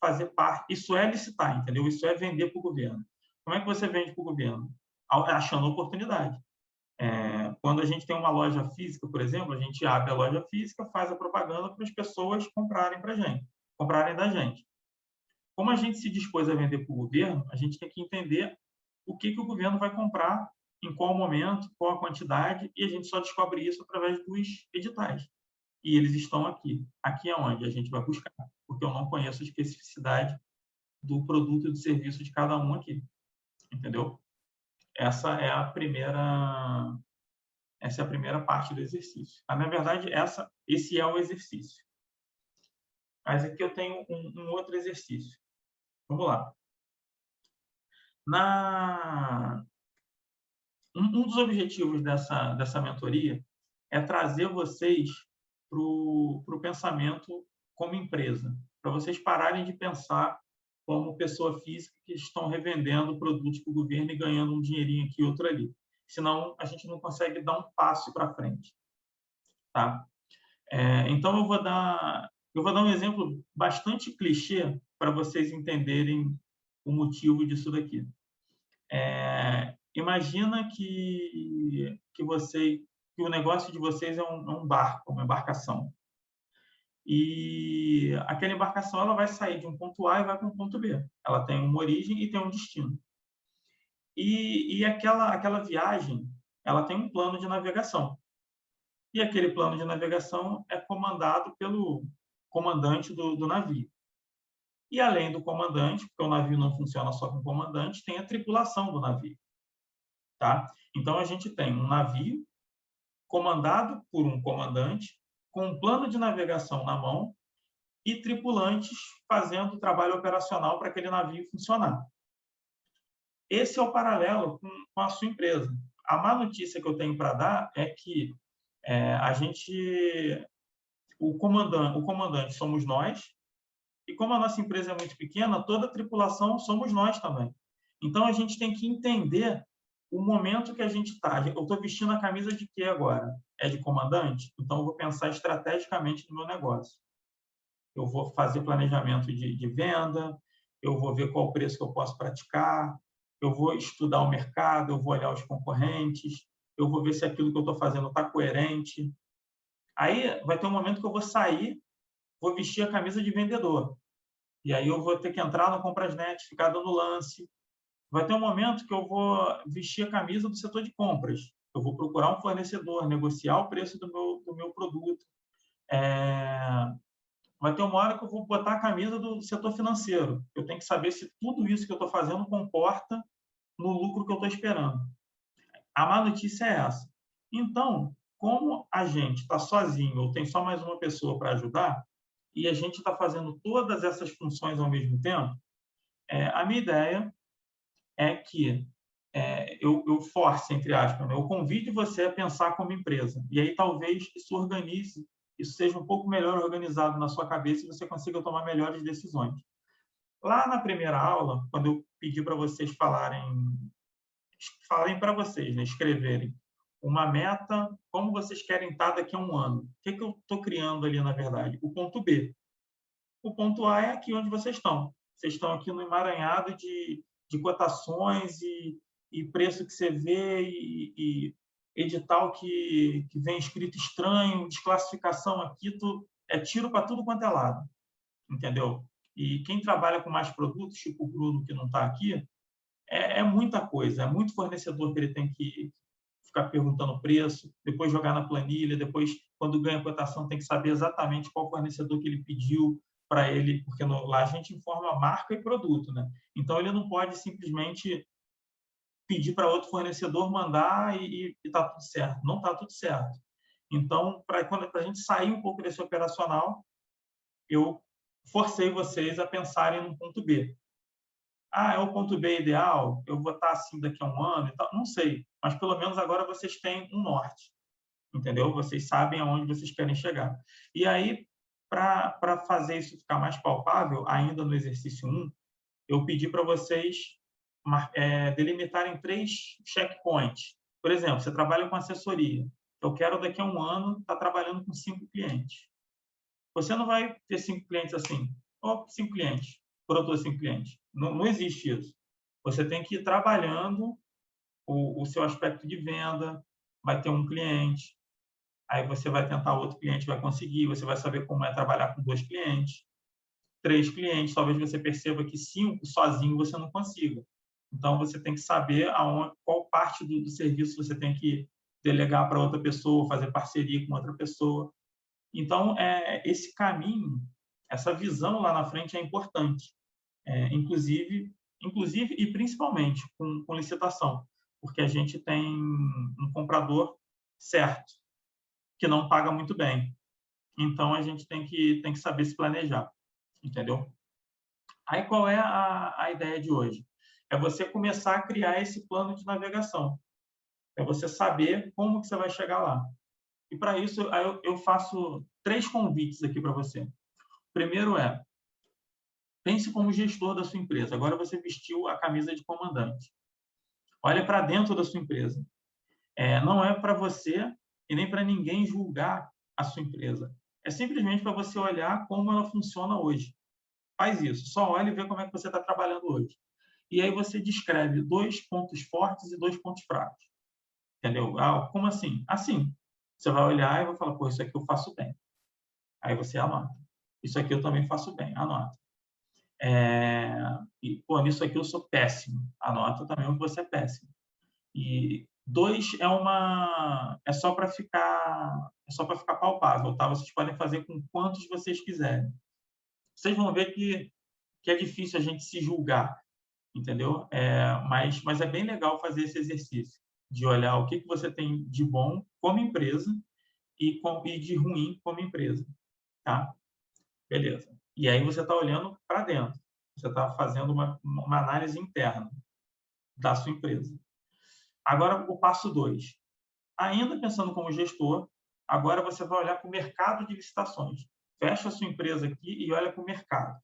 fazer parte, isso é licitar, entendeu? Isso é vender para o governo. Como é que você vende para o governo? achando oportunidade. Quando a gente tem uma loja física, por exemplo, a gente abre a loja física, faz a propaganda para as pessoas comprarem da gente. Como a gente se dispôs a vender para o governo, a gente tem que entender o que o governo vai comprar, em qual momento, qual a quantidade, e a gente só descobre isso através dos editais. E eles estão aqui. Aqui é onde a gente vai buscar, porque eu não conheço a especificidade do produto e do serviço de cada um aqui. Entendeu? Essa é a primeira parte do exercício. Mas, na verdade, esse é o exercício. Mas aqui eu tenho um outro exercício. Vamos lá. Um dos objetivos dessa mentoria é trazer vocês para o pensamento como empresa, para vocês pararem de pensar como pessoa física que estão revendendo produtos para o governo e ganhando um dinheirinho aqui e outro ali. Senão, a gente não consegue dar um passo para frente. Tá? Então, eu vou dar um exemplo bastante clichê para vocês entenderem o motivo disso daqui. Imagina que o negócio de vocês é um barco, uma embarcação. E aquela embarcação ela vai sair de um ponto A e vai para um ponto B. Ela tem uma origem e tem um destino. E aquela viagem ela tem um plano de navegação. E aquele plano de navegação é comandado pelo comandante do navio. E além do comandante, porque o navio não funciona só com o comandante, tem a tripulação do navio. Tá? Então, a gente tem um navio comandado por um comandante, com um plano de navegação na mão e tripulantes fazendo o trabalho operacional para aquele navio funcionar. Esse é o paralelo com a sua empresa. A má notícia que eu tenho para dar é que o comandante somos nós, e como a nossa empresa é muito pequena, toda a tripulação somos nós também. Então, a gente tem que entender o momento que a gente está. Eu estou vestindo a camisa de quê agora? É de comandante? Então, eu vou pensar estrategicamente no meu negócio. Eu vou fazer planejamento de venda, eu vou ver qual o preço que eu posso praticar, eu vou estudar o mercado, eu vou olhar os concorrentes, eu vou ver se aquilo que eu estou fazendo está coerente. Aí vai ter um momento que eu vou sair, vou vestir a camisa de vendedor. E aí eu vou ter que entrar no Comprasnet, ficar dando lance. Vai ter um momento que eu vou vestir a camisa do setor de compras. Eu vou procurar um fornecedor, negociar o preço do meu produto. Vai ter uma hora que eu vou botar a camisa do setor financeiro. Eu tenho que saber se tudo isso que eu estou fazendo comporta no lucro que eu estou esperando. A má notícia é essa. Então, como a gente está sozinho ou tem só mais uma pessoa para ajudar, e a gente está fazendo todas essas funções ao mesmo tempo, a minha ideia é que eu force, entre aspas, né? Eu convide você a pensar como empresa. E aí talvez isso seja um pouco melhor organizado na sua cabeça e você consiga tomar melhores decisões. Lá na primeira aula, quando eu pedi para vocês falem para vocês, né? Escreverem uma meta, como vocês querem estar daqui a um ano. O que eu estou criando ali, na verdade? O ponto B. O ponto A é aqui onde vocês estão. Vocês estão aqui no emaranhado de cotações e preço que você vê e edital que vem escrito estranho, desclassificação aqui, tiro para tudo quanto é lado, entendeu? E quem trabalha com mais produtos, tipo o Bruno, que não está aqui, é muita coisa, é muito fornecedor que ele tem que ficar perguntando preço, depois jogar na planilha, depois, quando ganha cotação, tem que saber exatamente qual fornecedor que ele pediu para ele, porque lá a gente informa marca e produto, né? Então, ele não pode simplesmente pedir para outro fornecedor mandar e está tudo certo. Não está tudo certo. Então, para a gente sair um pouco desse operacional, eu forcei vocês a pensarem no ponto B. É o ponto B ideal? Eu vou estar assim daqui a um ano e tal? Não sei, mas pelo menos agora vocês têm um norte, entendeu? Vocês sabem aonde vocês querem chegar. E aí, para fazer isso ficar mais palpável, ainda no exercício 1, eu pedi para vocês delimitarem 3 checkpoints. Por exemplo, você trabalha com assessoria. Eu quero daqui a um ano estar trabalhando com 5 clientes. Você não vai ter 5 clientes assim. 5 clientes, produtor 5 clientes. Não existe isso. Você tem que ir trabalhando o seu aspecto de venda, vai ter um cliente, aí você vai tentar outro cliente, vai conseguir, você vai saber como é trabalhar com 2 clientes, 3 clientes, talvez você perceba que 5 sozinho você não consiga. Então, você tem que saber qual parte do serviço você tem que delegar para outra pessoa, fazer parceria com outra pessoa. Então, esse caminho, essa visão lá na frente é importante, inclusive e principalmente com licitação, porque a gente tem um comprador certo, que não paga muito bem. Então, a gente tem que saber se planejar, entendeu? Aí, qual é a ideia de hoje? É você começar a criar esse plano de navegação. É você saber como que você vai chegar lá. E, para isso, eu faço 3 convites aqui para você. O primeiro é, pense como gestor da sua empresa. Agora você vestiu a camisa de comandante. Olha para dentro da sua empresa. Não é para você e nem para ninguém julgar a sua empresa. É simplesmente para você olhar como ela funciona hoje. Faz isso. Só olha e vê como é que você está trabalhando hoje. E aí você descreve 2 pontos fortes e 2 pontos fracos. Entendeu? Como assim? Assim. Você vai olhar e vai falar, pô, isso aqui eu faço bem. Aí você anota. Isso aqui eu também faço bem. Anota. E, pô, nisso aqui eu sou péssimo. Anota também o que você é péssimo. E 2 é só para ficar palpável, tá? Vocês podem fazer com quantos vocês quiserem. Vocês vão ver que é difícil a gente se julgar, entendeu? Mas é bem legal fazer esse exercício de olhar o que você tem de bom como empresa e de ruim como empresa, tá? Beleza. E aí você está olhando para dentro. Você está fazendo uma análise interna da sua empresa. Agora, o passo 2. Ainda pensando como gestor, agora você vai olhar para o mercado de licitações. Fecha a sua empresa aqui e olha para o mercado.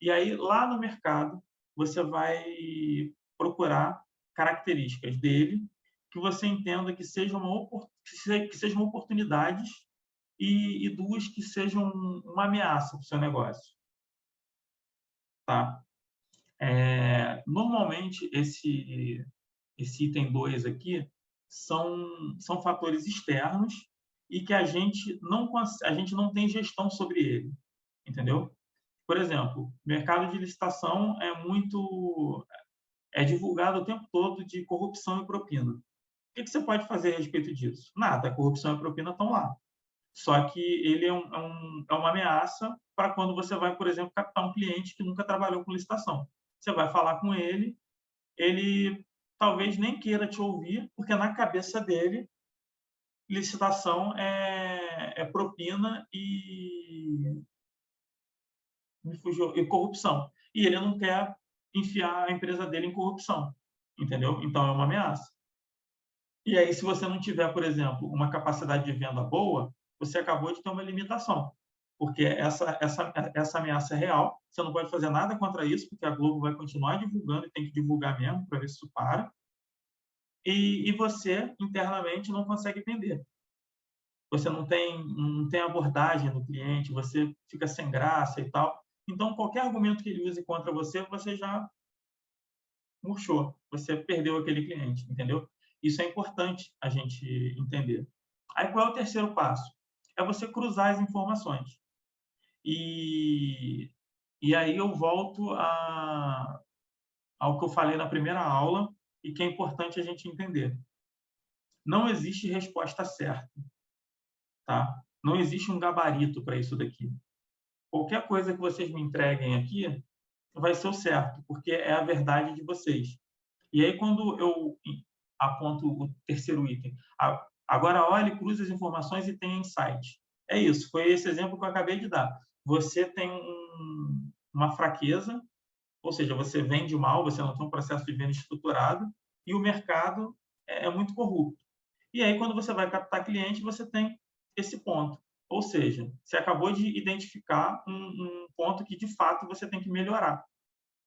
E aí, lá no mercado, você vai procurar características dele que você entenda que sejam oportunidades e 2 que sejam uma ameaça para o seu negócio. Tá? Normalmente, esse item 2 aqui são fatores externos e que a gente não tem gestão sobre ele, entendeu? Por exemplo, mercado de licitação é divulgado o tempo todo de corrupção e propina. O que você pode fazer a respeito disso? Nada, a corrupção e a propina estão lá. Só que ele é uma ameaça para quando você vai, por exemplo, captar um cliente que nunca trabalhou com licitação. Você vai falar com ele talvez nem queira te ouvir, porque na cabeça dele, licitação é propina e corrupção. E ele não quer enfiar a empresa dele em corrupção, entendeu? Então, é uma ameaça. E aí, se você não tiver, por exemplo, uma capacidade de venda boa, você acabou de ter uma limitação, porque essa ameaça é real, você não pode fazer nada contra isso, porque a Globo vai continuar divulgando e tem que divulgar mesmo para ver se isso para, e você, internamente, não consegue vender. Você não tem abordagem no cliente, você fica sem graça e tal. Então, qualquer argumento que ele use contra você, você já murchou, você perdeu aquele cliente, entendeu? Isso é importante a gente entender. Aí, qual é o terceiro passo? É você cruzar as informações. E aí eu volto ao que eu falei na primeira aula e que é importante a gente entender. Não existe resposta certa, tá? Não existe um gabarito para isso daqui. Qualquer coisa que vocês me entreguem aqui vai ser o certo, porque é a verdade de vocês. E aí, quando eu aponto o terceiro item, agora olhe, cruze as informações e tenha insight. É isso, foi esse exemplo que eu acabei de dar. Você tem uma fraqueza, ou seja, você vende mal, você não tem um processo de venda estruturado, e o mercado é muito corrupto. E aí, quando você vai captar cliente, você tem esse ponto. Ou seja, você acabou de identificar um ponto que, de fato, você tem que melhorar,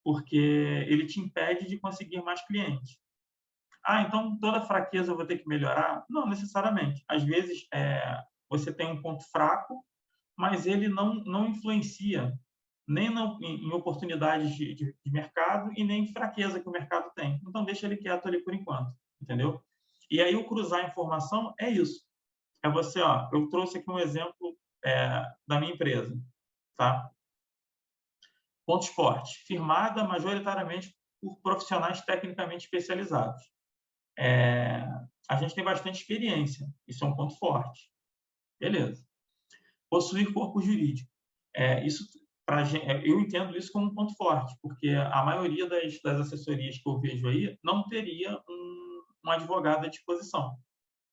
porque ele te impede de conseguir mais clientes. Então toda fraqueza eu vou ter que melhorar? Não necessariamente. Às vezes, você tem um ponto fraco, mas ele não influencia nem em oportunidades de mercado e nem em fraqueza que o mercado tem. Então, deixa ele quieto ali por enquanto. entendeu? E aí o cruzar informação é isso. É você, ó, eu trouxe aqui um exemplo da minha empresa, tá? Pontos fortes, firmada majoritariamente por profissionais tecnicamente especializados. A gente tem bastante experiência, isso é um ponto forte. Beleza. Possuir corpo jurídico. Isso, eu entendo isso como um ponto forte, porque a maioria das assessorias que eu vejo aí não teria um advogado à disposição.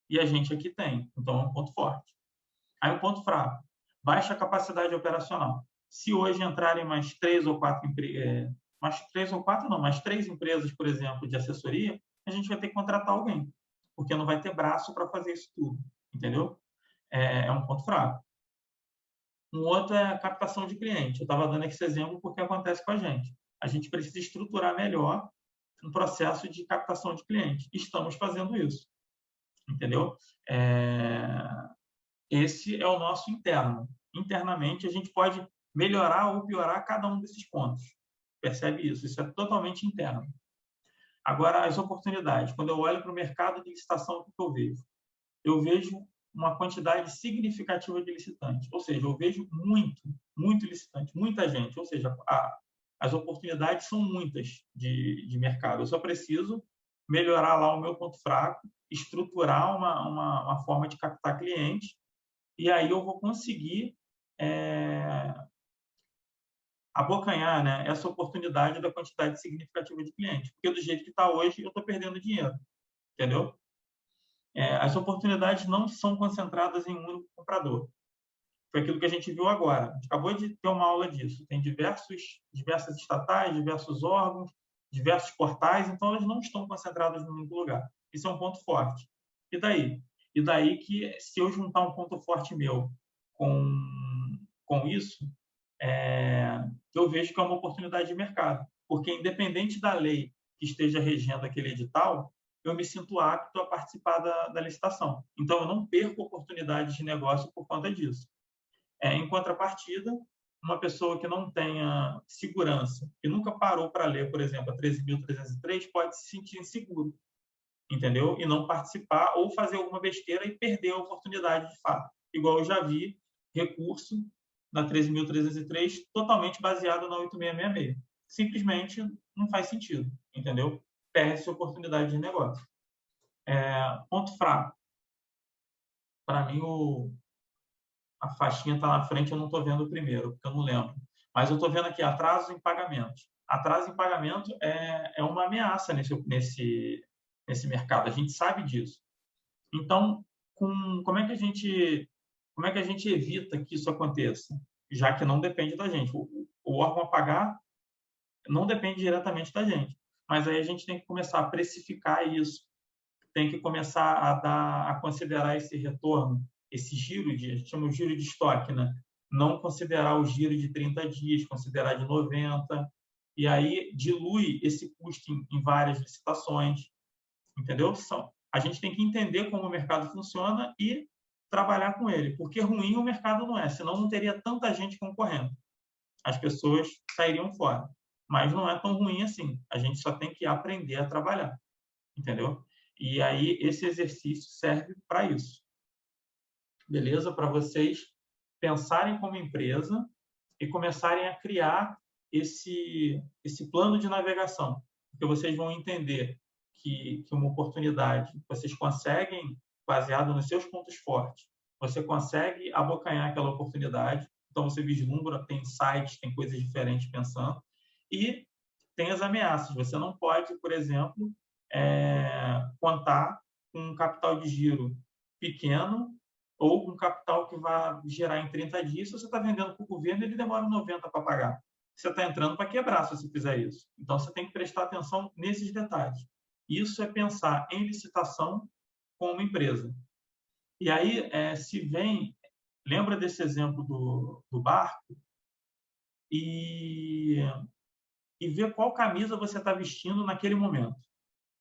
E a gente aqui tem, então é um ponto forte. Aí um ponto fraco, baixa capacidade operacional. Se hoje entrarem mais 3 ou 4 mais 3 empresas, por exemplo, de assessoria, a gente vai ter que contratar alguém, porque não vai ter braço para fazer isso tudo, entendeu? É um ponto fraco. Um outro é a captação de cliente. Eu estava dando esse exemplo porque acontece com a gente. A gente precisa estruturar melhor um processo de captação de cliente. Estamos fazendo isso, entendeu? Esse é o nosso interno. Internamente, a gente pode melhorar ou piorar cada um desses pontos. Percebe isso? Isso é totalmente interno. Agora, as oportunidades. Quando eu olho para o mercado de licitação, o que eu vejo? Eu vejo uma quantidade significativa de licitantes. Ou seja, eu vejo muito licitante, muita gente. Ou seja, as oportunidades são muitas de mercado. Eu só preciso melhorar lá o meu ponto fraco, estruturar uma forma de captar clientes, e aí eu vou conseguir abocanhar, né, essa oportunidade da quantidade significativa de clientes. Porque do jeito que está hoje, eu estou perdendo dinheiro, entendeu? As oportunidades não são concentradas em um único comprador. Foi aquilo que a gente viu agora. A gente acabou de ter uma aula disso. Tem diversas estatais, diversos órgãos, diversos portais, então elas não estão concentradas num único lugar. Isso é um ponto forte. E daí? E daí que, se eu juntar um ponto forte meu com isso, eu vejo que é uma oportunidade de mercado. Porque, independente da lei que esteja regendo aquele edital, eu me sinto apto a participar da licitação. Então, eu não perco oportunidades de negócio por conta disso. Em contrapartida, uma pessoa que não tenha segurança, que nunca parou para ler, por exemplo, a 13.303, pode se sentir inseguro, entendeu? E não participar ou fazer alguma besteira e perder a oportunidade de fato. Igual eu já vi recurso na 13.303 totalmente baseado na 8666. Simplesmente não faz sentido, entendeu? Perde-se oportunidade de negócio. Ponto fraco. Para mim, a faixinha está na frente, eu não estou vendo o primeiro, porque eu não lembro. Mas eu estou vendo aqui atraso em pagamentos. Atraso em pagamento é uma ameaça nesse mercado. A gente sabe disso. Então, como é que a gente evita que isso aconteça? Já que não depende da gente. O órgão a pagar não depende diretamente da gente. Mas aí a gente tem que começar a precificar isso, tem que começar a considerar esse retorno, esse giro a gente chama de giro de estoque, né? Não considerar o giro de 30 dias, considerar de 90, e aí dilui esse custo em várias licitações, entendeu? A gente tem que entender como o mercado funciona e trabalhar com ele, porque ruim o mercado não é, senão não teria tanta gente concorrendo. As pessoas sairiam fora. Mas não é tão ruim assim. A gente só tem que aprender a trabalhar, entendeu? E aí esse exercício serve para isso. Beleza? Para vocês pensarem como empresa e começarem a criar esse plano de navegação. Porque vocês vão entender que uma oportunidade vocês conseguem, baseado nos seus pontos fortes, você consegue abocanhar aquela oportunidade. Então, você vislumbra, tem insights, tem coisas diferentes pensando. E tem as ameaças. Você não pode, por exemplo, contar com um capital de giro pequeno ou um capital que vai gerar em 30 dias. Se você está vendendo para o governo, ele demora 90 para pagar. Você está entrando para quebrar se você fizer isso. Então, você tem que prestar atenção nesses detalhes. Isso é pensar em licitação com uma empresa. E aí, lembra desse exemplo do barco e ver qual camisa você está vestindo naquele momento.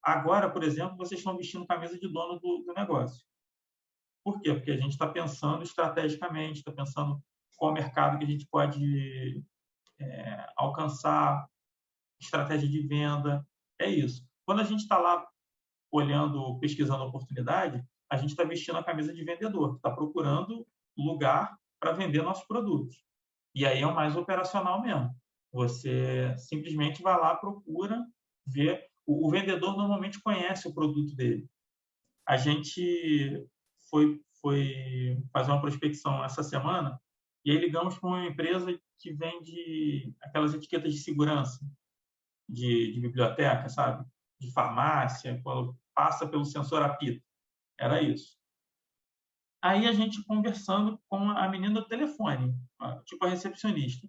Agora, por exemplo, vocês estão vestindo camisa de dono do negócio. Por quê? Porque a gente está pensando estrategicamente, está pensando qual mercado que a gente pode alcançar, estratégia de venda. É isso. Quando a gente está lá olhando, pesquisando a oportunidade, a gente está vestindo a camisa de vendedor, que está procurando lugar para vender nossos produtos. E aí é o mais operacional mesmo. Você simplesmente vai lá, procura, vê. O vendedor normalmente conhece o produto dele. A gente foi fazer uma prospecção essa semana e aí ligamos para uma empresa que vende aquelas etiquetas de segurança de biblioteca, sabe? De farmácia, quando passa pelo sensor apita. Era isso. Aí a gente conversando com a menina do telefone, tipo a recepcionista.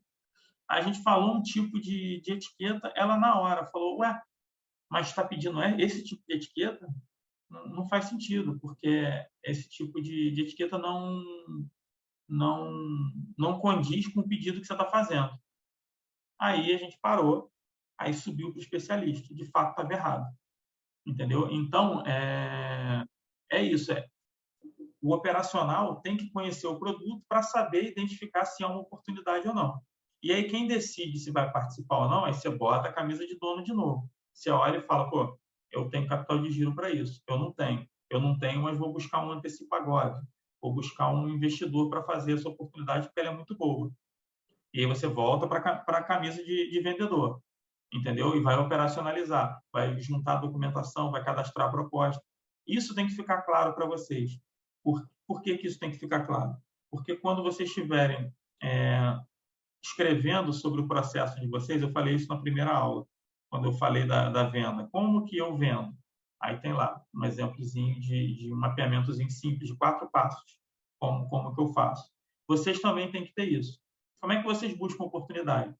A gente falou um tipo de etiqueta, ela na hora falou, ué, mas está pedindo esse tipo de etiqueta? Não faz sentido, porque esse tipo de etiqueta não, não condiz com o pedido que você está fazendo. Aí a gente parou, aí subiu para o especialista. De fato, estava errado. Entendeu? Então, é isso. O operacional tem que conhecer o produto para saber identificar se é uma oportunidade ou não. E aí, quem decide se vai participar ou não, aí você bota a camisa de dono de novo. Você olha e fala, pô, eu tenho capital de giro para isso. Eu não tenho. Eu não tenho, mas vou buscar um antecipo agora. Vou buscar um investidor para fazer essa oportunidade, porque ela é muito boa. E aí você volta para a camisa de vendedor, entendeu? E vai operacionalizar, vai juntar a documentação, vai cadastrar a proposta. Isso tem que ficar claro para vocês. Por que isso tem que ficar claro? Porque quando vocês estiverem escrevendo sobre o processo de vocês, eu falei isso na primeira aula, quando eu falei da venda. Como que eu vendo? Aí tem lá um exemplozinho de um mapeamentozinho simples, de 4 passos, como que eu faço. Vocês também têm que ter isso. Como é que vocês buscam oportunidade?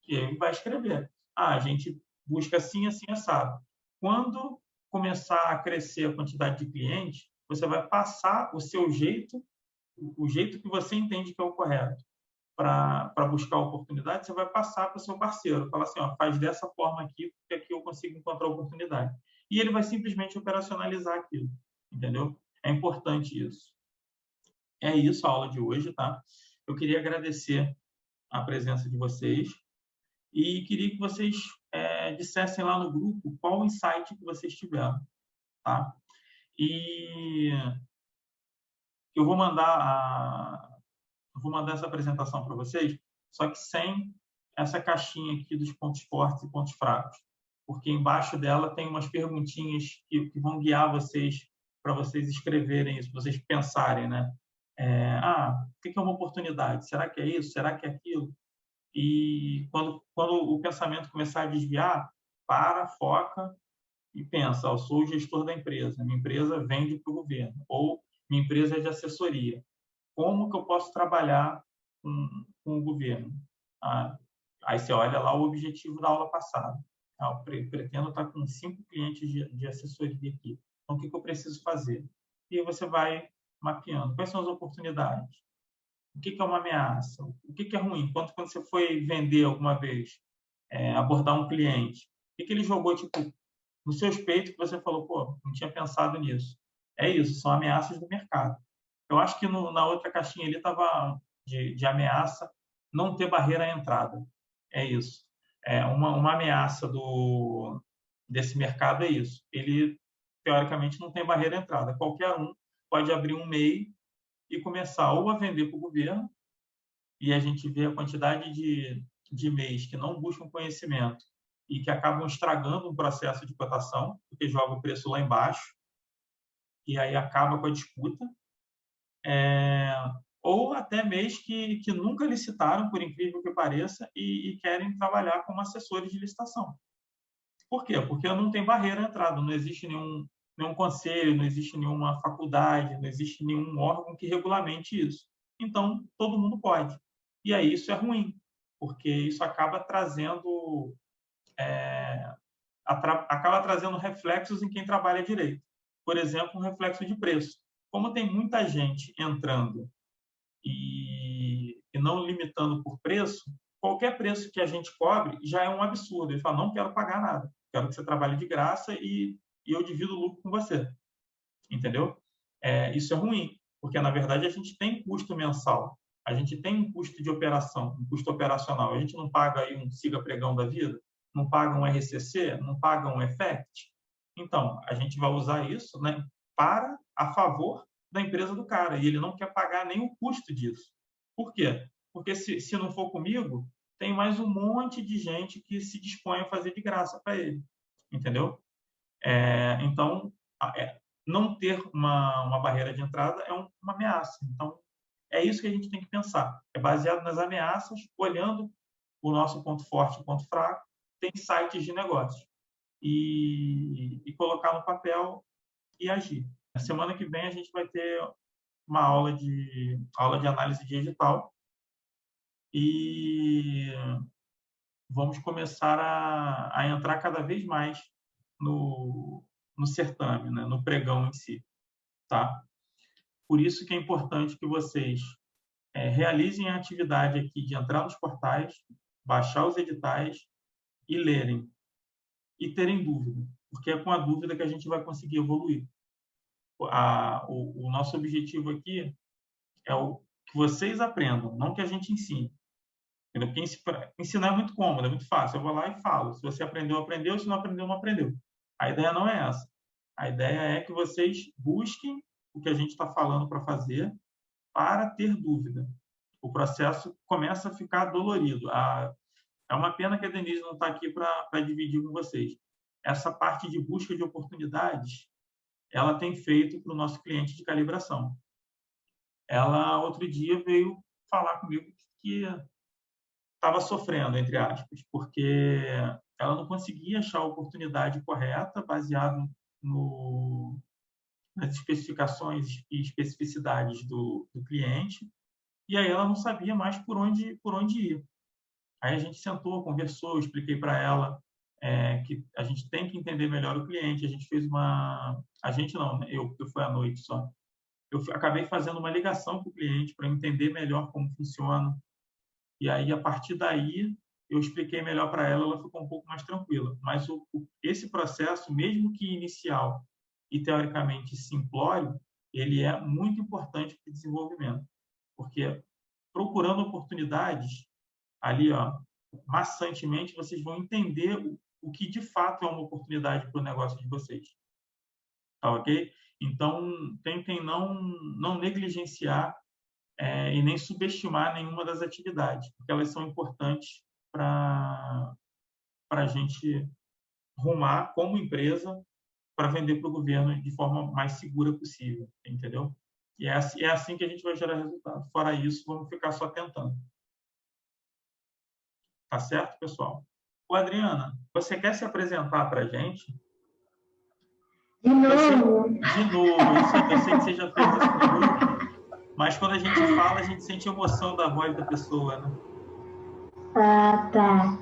Que ele vai escrever. A gente busca assim, assim, assado. Quando começar a crescer a quantidade de clientes, você vai passar o seu jeito, o jeito que você entende que é o correto para buscar oportunidade, você vai passar para o seu parceiro. Fala assim, ó, faz dessa forma aqui, porque aqui eu consigo encontrar oportunidade. E ele vai simplesmente operacionalizar aquilo. Entendeu? É importante isso. É isso a aula de hoje, tá? Eu queria agradecer a presença de vocês e queria que vocês dissessem lá no grupo qual o insight que vocês tiveram, tá? E eu vou mandar essa apresentação para vocês, só que sem essa caixinha aqui dos pontos fortes e pontos fracos, porque embaixo dela tem umas perguntinhas que vão guiar vocês para vocês escreverem isso, vocês pensarem, né? O que é uma oportunidade? Será que é isso? Será que é aquilo? E quando o pensamento começar a desviar, foca e pensa, eu sou o gestor da empresa, minha empresa vende para o governo, ou minha empresa é de assessoria. Como que eu posso trabalhar com o governo? Aí você olha lá o objetivo da aula passada. Eu pretendo estar com 5 clientes de assessoria aqui. Então, o que eu preciso fazer? E aí você vai mapeando. Quais são as oportunidades? O que é uma ameaça? O que é ruim? Quando você foi vender alguma vez, abordar um cliente, o que ele jogou tipo, nos seus peitos que você falou, pô, não tinha pensado nisso? É isso, são ameaças do mercado. Eu acho que na outra caixinha ali estava de ameaça não ter barreira à entrada. É isso. Uma ameaça desse mercado é isso. Ele, teoricamente, não tem barreira à entrada. Qualquer um pode abrir um MEI e começar ou a vender para o governo, e a gente vê a quantidade de MEIs que não buscam conhecimento e que acabam estragando um processo de cotação, porque joga o preço lá embaixo, e aí acaba com a disputa. Ou até MEIs que nunca licitaram, por incrível que pareça, e querem trabalhar como assessores de licitação. Por quê? Porque não tem barreira à entrada, não existe nenhum conselho, não existe nenhuma faculdade, não existe nenhum órgão que regulamente isso. Então, todo mundo pode. E aí isso é ruim, porque isso acaba trazendo reflexos em quem trabalha direito. Por exemplo, um reflexo de preço. Como tem muita gente entrando e não limitando por preço, qualquer preço que a gente cobre já é um absurdo. Ele fala, não quero pagar nada, quero que você trabalhe de graça e eu divido o lucro com você. Entendeu? Isso é ruim, porque, na verdade, a gente tem custo mensal, a gente tem um custo de operação, um custo operacional. A gente não paga aí um siga pregão da vida, não paga um RCC, não paga um EFECT. Então, a gente vai usar isso, né, a favor da empresa do cara, e ele não quer pagar nem o custo disso. Por quê? Porque se não for comigo, tem mais um monte de gente que se dispõe a fazer de graça para ele, entendeu? Então, não ter uma barreira de entrada é uma ameaça. Então, é isso que a gente tem que pensar. É baseado nas ameaças, olhando o nosso ponto forte e o ponto fraco, tem sites de negócios. E colocar no papel e agir. Na semana que vem, a gente vai ter uma aula de análise digital e vamos começar a entrar cada vez mais no certame, né? No pregão em si. Tá? Por isso que é importante que vocês realizem a atividade aqui de entrar nos portais, baixar os editais e lerem. E terem dúvida, porque é com a dúvida que a gente vai conseguir evoluir. O nosso objetivo aqui é que vocês aprendam, não que a gente ensine. Porque ensinar é muito cômodo, é muito fácil. Eu vou lá e falo. Se você aprendeu, aprendeu. Se não aprendeu, não aprendeu. A ideia não é essa. A ideia é que vocês busquem o que a gente está falando para fazer para ter dúvida. O processo começa a ficar dolorido. É uma pena que a Denise não está aqui para dividir com vocês. Essa parte de busca de oportunidades, ela tem feito para o nosso cliente de calibração. Ela, outro dia, veio falar comigo que estava sofrendo, entre aspas, porque ela não conseguia achar a oportunidade correta baseado nas especificações e especificidades do cliente, e aí ela não sabia mais por onde ir. Aí a gente sentou, conversou, eu expliquei para ela que a gente tem que entender melhor o cliente. A gente fez a gente não, né? Eu fui à noite só. Eu acabei fazendo uma ligação com o cliente para entender melhor como funciona. E aí, a partir daí, eu expliquei melhor para ela, ela ficou um pouco mais tranquila. Mas esse processo, mesmo que inicial e teoricamente simplório, ele é muito importante para o desenvolvimento. Porque procurando oportunidades, ali, ó, maçantemente, vocês vão entender o que de fato é uma oportunidade para o negócio de vocês. Tá ok? Então, tentem não negligenciar e nem subestimar nenhuma das atividades, porque elas são importantes para a gente rumar como empresa para vender para o governo de forma mais segura possível, entendeu? E é assim que a gente vai gerar resultado. Fora isso, vamos ficar só tentando. Tá certo, pessoal? Ô, Adriana, você quer se apresentar para a gente? De novo? De novo. Eu sei que você já fez isso comigo, mas quando a gente fala, a gente sente a emoção da voz da pessoa, né? Ah, tá.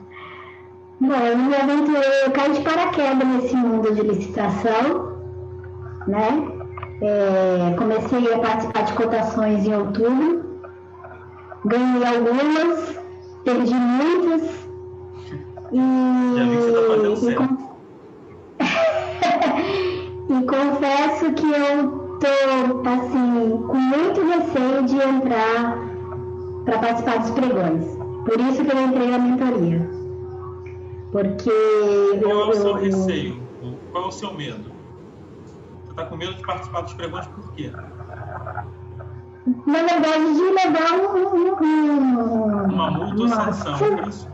Bom, eu caí de paraquedas nesse mundo de licitação, né? Comecei a participar de cotações em outubro, ganhei algumas, perdi muitas Já vi que você está fazendo certo. E confesso que eu tô assim com muito receio de entrar para participar dos pregões. Por isso que eu entrei na mentoria. Porque qual é o seu receio? Qual é o seu medo? Você está com medo de participar dos pregões por quê? Na verdade, de levar uma multa ou sanção, por isso?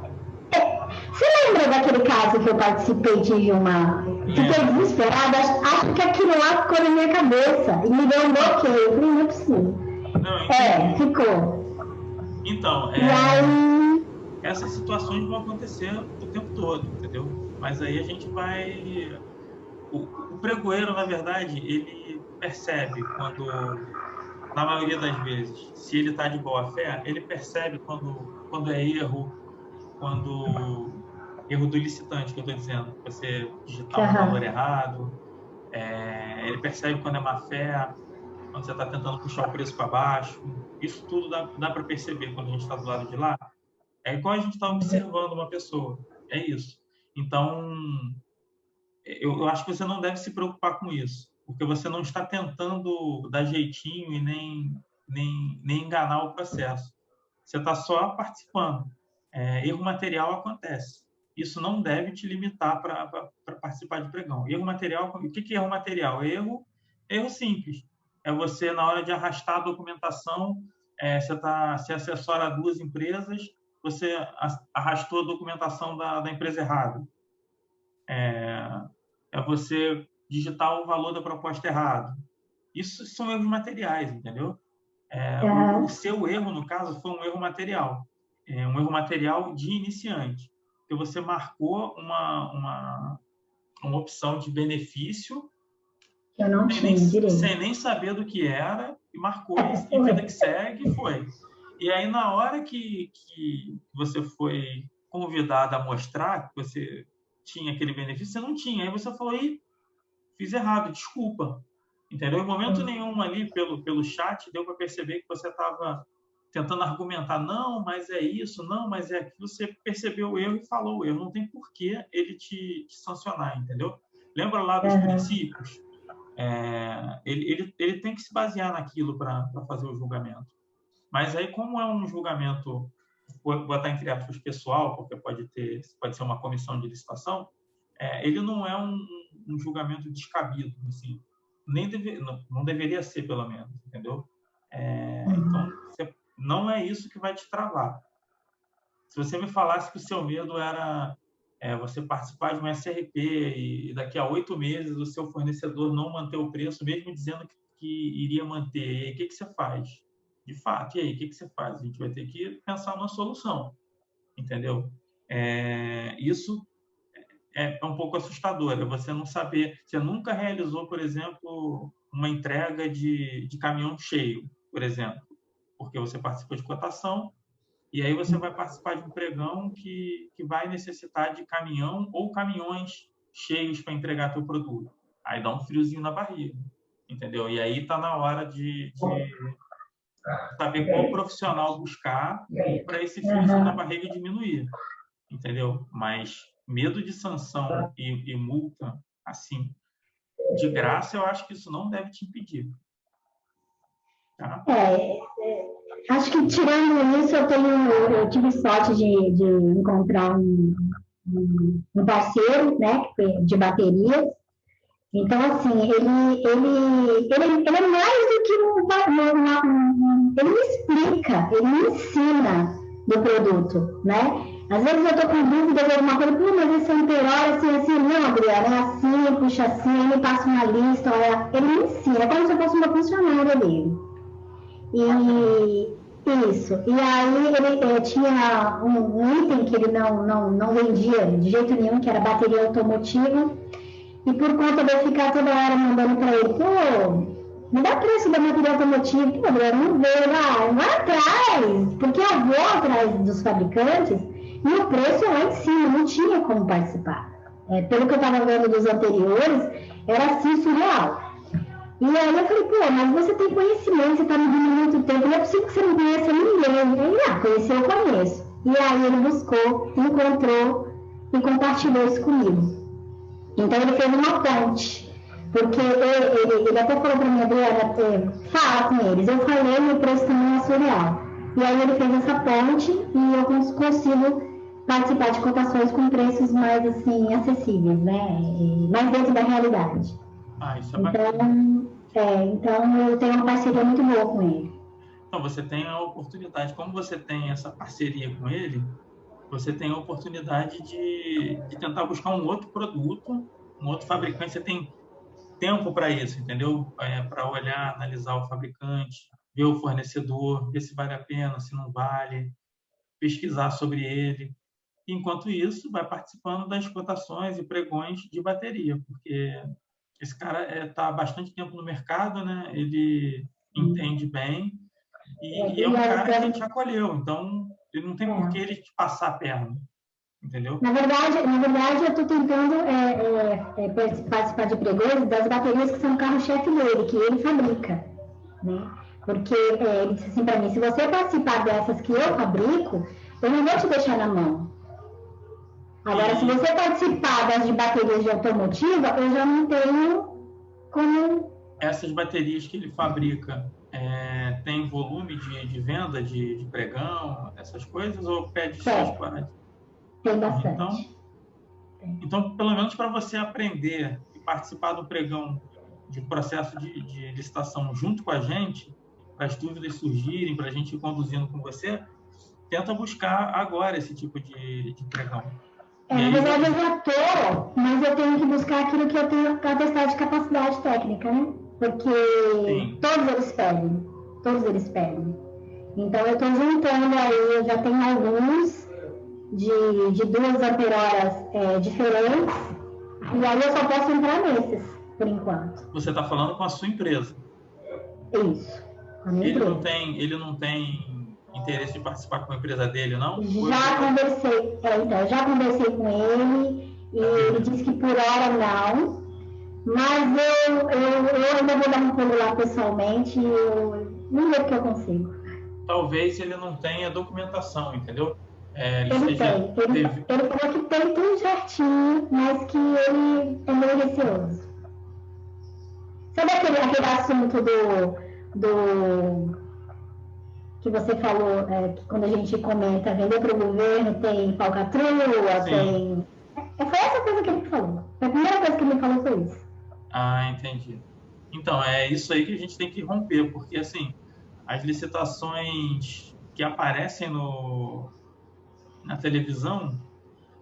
Você lembra daquele caso que eu participei de uma... Fiquei desesperada, acho que aquilo lá ficou na minha cabeça e me deu um bloqueio. Eu falei, não é possível. Não, ficou. Então, e aí... essas situações vão acontecer o tempo todo, entendeu? Mas aí a gente vai... O pregoeiro, na verdade, ele percebe quando, na maioria das vezes, se ele está de boa fé, ele percebe quando é erro, erro do licitante, que eu estou dizendo, você digitar um valor errado, ele percebe quando é má fé, quando você está tentando puxar o preço para baixo. Isso tudo dá para perceber quando a gente está do lado de lá. É igual a gente está observando uma pessoa. É isso. Então, eu acho que você não deve se preocupar com isso, porque você não está tentando dar jeitinho e nem enganar o processo. Você está só participando. Erro material acontece. isso não deve te limitar para participar de pregão. Erro material, o que é erro material? Erro simples. É você, na hora de arrastar a documentação, você assessora duas empresas, você arrastou a documentação da empresa errada. É você digitar o valor da proposta errado. Isso são erros materiais, entendeu? O seu erro, no caso, foi um erro material. Um erro material de iniciante. Porque você marcou uma opção de benefício eu não tinha direito. Sem nem saber do que era, e marcou, e vida que segue, foi. E aí, na hora que você foi convidado a mostrar que você tinha aquele benefício, você não tinha. Aí você falou, fiz errado, desculpa. Entendeu? Em momento nenhum ali, pelo chat, deu para perceber que você estava tentando argumentar, não, mas é isso, não, mas é aquilo. Você percebeu o erro e falou o erro. Não tem por que ele te sancionar, entendeu? Lembra lá dos princípios? Ele tem que se basear naquilo para fazer o julgamento. Mas aí, como é um julgamento, vou botar entre aspas, pessoal, porque pode ser uma comissão de licitação, ele não é um julgamento descabido, assim, não deveria ser, pelo menos, entendeu? Então, não é isso que vai te travar. Se você me falasse que o seu medo era você participar de um SRP e daqui a 8 meses o seu fornecedor não manter o preço, mesmo dizendo que iria manter, e aí, o que você faz? De fato, e aí, o que você faz? A gente vai ter que pensar numa solução, entendeu? Isso é um pouco assustador, você não saber, você nunca realizou, por exemplo, uma entrega de caminhão cheio, por exemplo, porque você participou de cotação, e aí você vai participar de um pregão que vai necessitar de caminhão ou caminhões cheios para entregar teu produto. Aí dá um friozinho na barriga, entendeu? E aí está na hora de saber qual profissional buscar para esse friozinho na barriga diminuir, entendeu? Mas medo de sanção e multa, assim, de graça, eu acho que isso não deve te impedir. Tá? Acho que tirando isso, eu tive sorte de encontrar um parceiro, né, de baterias. Então, assim, ele é mais do que ele me explica, ele me ensina do produto, né? Às vezes eu estou com dúvida de alguma coisa, mas esse anterior, assim, não, Adriana, é assim, puxa assim, ele passa uma lista, ele me ensina, é como se eu fosse uma funcionária dele. Isso. E aí ele tinha um item que ele não vendia de jeito nenhum, que era bateria automotiva. E por conta de eu ficar toda hora mandando para ele, me dá preço da bateria automotiva, eu não veio vai atrás, porque eu vou atrás dos fabricantes e o preço lá em cima, não tinha como participar. Pelo que eu estava vendo dos anteriores, era assim surreal. E aí eu falei, mas você tem conhecimento, você está me dando muito tempo, não é possível que você não conheça ninguém. Ele, conhecer eu conheço. E aí ele buscou, encontrou e compartilhou isso comigo. Então ele fez uma ponte, porque ele até falou para mim, Adriana, fala com eles. Eu falei e o preço também é surreal. E aí ele fez essa ponte e eu consigo participar de cotações com preços mais assim, acessíveis, né? Mais dentro da realidade. Isso é bacana. Então eu tenho uma parceria muito boa com ele. Então você tem a oportunidade, como você tem essa parceria com ele, você tem a oportunidade de tentar buscar um outro produto, um outro fabricante. Você tem tempo para isso, entendeu? Para olhar, analisar o fabricante, ver o fornecedor, ver se vale a pena, se não vale, pesquisar sobre ele. Enquanto isso, vai participando das cotações e pregões de bateria, porque esse cara está há bastante tempo no mercado, né? Ele entende bem e é um cara que a gente acolheu, então ele não tem por que ele te passar a perna, entendeu? Na verdade eu estou tentando participar de pregões das baterias que são o carro-chefe dele, que ele fabrica, né? Porque ele disse assim para mim, se você participar dessas que eu fabrico, eu não vou te deixar na mão. Agora, se você participar das de baterias de automotiva, eu já não tenho como... Essas baterias que ele fabrica tem volume de venda de pregão, essas coisas, ou pede só esporádico? Tem bastante. Então, Então, pelo menos para você aprender e participar do pregão, de processo de licitação junto com a gente, para as dúvidas surgirem, para a gente ir conduzindo com você, tenta buscar agora esse tipo de pregão. Na verdade, eu já estou, mas eu tenho que buscar aquilo que eu tenho para testar de capacidade técnica, né? Porque Sim. todos eles pedem. Então, eu estou juntando aí, eu já tenho alguns de 2 ampere-horas diferentes, e aí eu só posso entrar nesses, por enquanto. Você está falando com a sua empresa? Isso, a minha empresa. Ele não tem interesse de participar com a empresa dele, não? Já conversei com ele, e ele disse que por hora não, mas eu ainda vou dar um pulo lá pessoalmente, vamos ver o que eu consigo. Talvez ele não tenha documentação, entendeu? Ele falou que tem tudo certinho, mas que ele é meio receoso. Sabe aquele assunto do que você falou, que quando a gente comenta vender para o governo, tem falcatrua, tem... Foi essa coisa que ele falou. A primeira coisa que ele falou foi isso. Ah, entendi. Então, é isso aí que a gente tem que romper, porque, assim, as licitações que aparecem na televisão,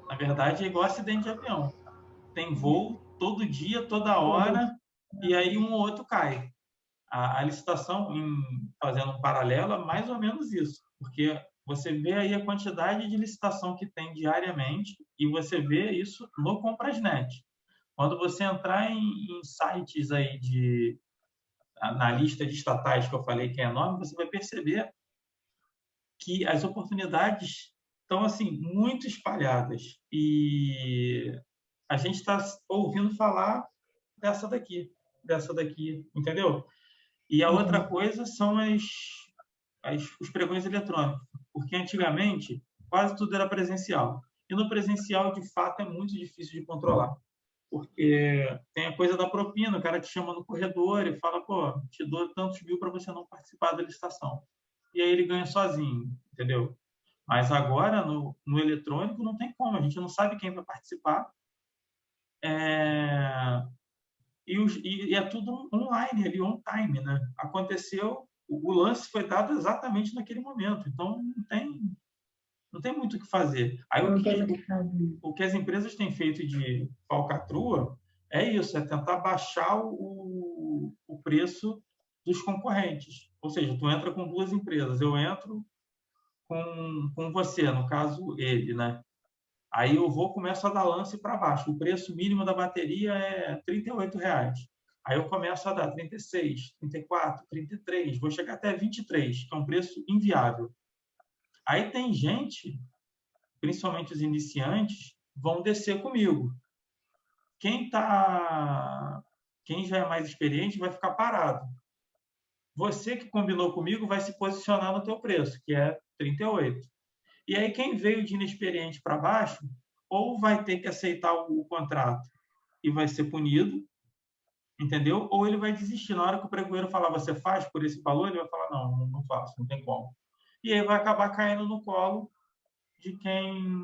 na verdade, é igual acidente de avião. Tem voo todo dia, toda hora, e aí um ou outro cai. A licitação, fazendo um paralelo, é mais ou menos isso, porque você vê aí a quantidade de licitação que tem diariamente e você vê isso no Comprasnet. Quando você entrar em sites aí na lista de estatais que eu falei que é enorme, você vai perceber que as oportunidades estão assim muito espalhadas e a gente está ouvindo falar dessa daqui, entendeu? E a outra coisa são os pregões eletrônicos, porque antigamente quase tudo era presencial. E no presencial, de fato, é muito difícil de controlar, porque tem a coisa da propina, o cara te chama no corredor e fala, pô, te dou tantos mil para você não participar da licitação. E aí ele ganha sozinho, entendeu? Mas agora, no eletrônico, não tem como, a gente não sabe quem vai participar. E é tudo online, ali, on time, né? Aconteceu, o lance foi dado exatamente naquele momento, então não tem muito o que fazer. Aí o que as empresas têm feito de falcatrua é isso, é tentar baixar o preço dos concorrentes. Ou seja, tu entra com 2 empresas, eu entro com você, no caso ele, né? Aí eu começo a dar lance para baixo. O preço mínimo da bateria é R$38. Aí eu começo a dar 36, 34, 33, vou chegar até 23, que é um preço inviável. Aí tem gente, principalmente os iniciantes, vão descer comigo. Quem já é mais experiente vai ficar parado. Você que combinou comigo vai se posicionar no teu preço, que é 38. E aí quem veio de inexperiente para baixo, ou vai ter que aceitar o contrato e vai ser punido, entendeu? Ou ele vai desistir. Na hora que o pregoeiro falar, você faz por esse valor, ele vai falar, não faço, não tem como. E aí vai acabar caindo no colo de quem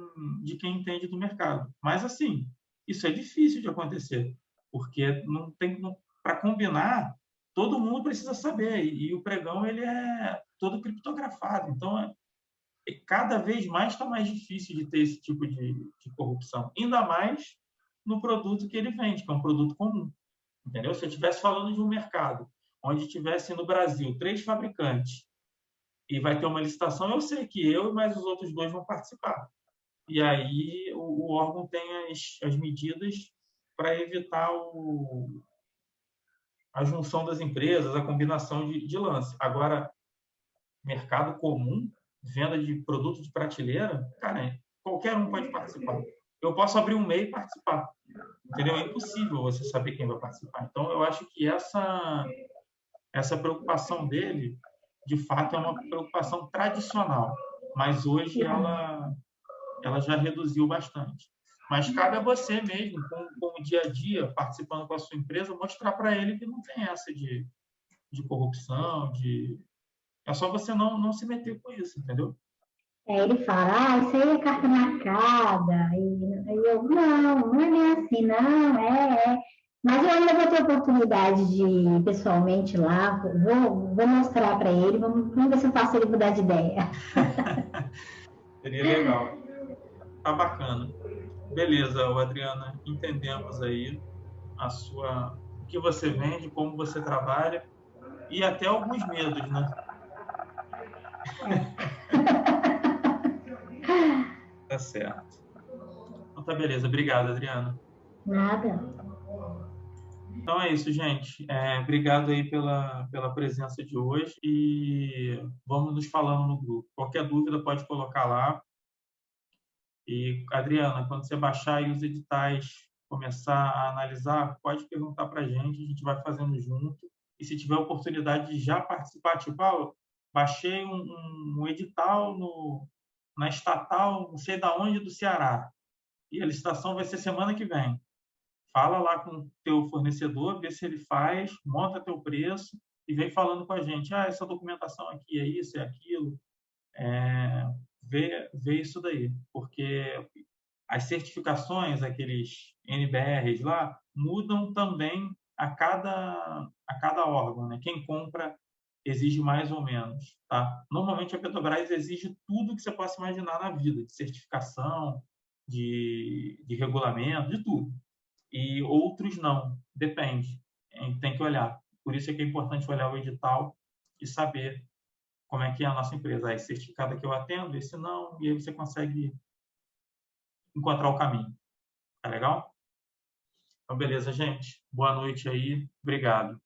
entende do mercado. Mas, assim, isso é difícil de acontecer, porque não tem... Para combinar, todo mundo precisa saber, e o pregão ele é todo criptografado, então cada vez mais está mais difícil de ter esse tipo de corrupção, ainda mais no produto que ele vende, que é um produto comum, entendeu? Se eu estivesse falando de um mercado onde tivesse no Brasil 3 fabricantes e vai ter uma licitação, eu sei que eu e mais os outros 2 vão participar. E aí o órgão tem as medidas para evitar a junção das empresas, a combinação de lance. Agora, mercado comum, venda de produto de prateleira, cara, qualquer um pode participar. Eu posso abrir um MEI e participar, entendeu? É impossível você saber quem vai participar. Então, eu acho que essa preocupação dele, de fato, é uma preocupação tradicional, mas hoje ela já reduziu bastante. Mas cabe a você mesmo, com o dia a dia, participando com a sua empresa, mostrar para ele que não tem essa de corrupção, é só você não se meter com isso, entendeu? Aí ele fala, isso aí é carta marcada. Aí eu, não é bem assim, não, é. Mas eu ainda vou ter oportunidade de ir pessoalmente lá, vou mostrar para ele, vamos ver se eu faço ele mudar de ideia. Seria legal. Tá bacana. Beleza, Adriana, entendemos aí o que você vende, como você trabalha e até alguns medos, né? Tá certo. Então tá beleza. Obrigado, Adriana. Nada. Então é isso, gente. Obrigado aí pela presença de hoje e vamos nos falando no grupo. Qualquer dúvida pode colocar lá. E, Adriana, quando você baixar aí os editais, começar a analisar, pode perguntar para a gente vai fazendo junto. E se tiver oportunidade de já participar, tipo, baixei um edital na estatal, não sei da onde, do Ceará, e a licitação vai ser semana que vem. Fala lá com o teu fornecedor, vê se ele faz, monta teu preço e vem falando com a gente. Essa documentação aqui é isso, é aquilo. Vê isso daí, porque as certificações, aqueles NBRs lá, mudam também a cada órgão, né? Quem compra exige mais ou menos, tá? Normalmente a Petrobras exige tudo que você possa imaginar na vida, de certificação, de regulamento, de tudo. E outros não, depende. Tem que olhar. Por isso é que é importante olhar o edital e saber como é que é a nossa empresa. Esse certificado que eu atendo, esse não, e aí você consegue encontrar o caminho. Tá legal? Então, beleza, gente. Boa noite aí. Obrigado.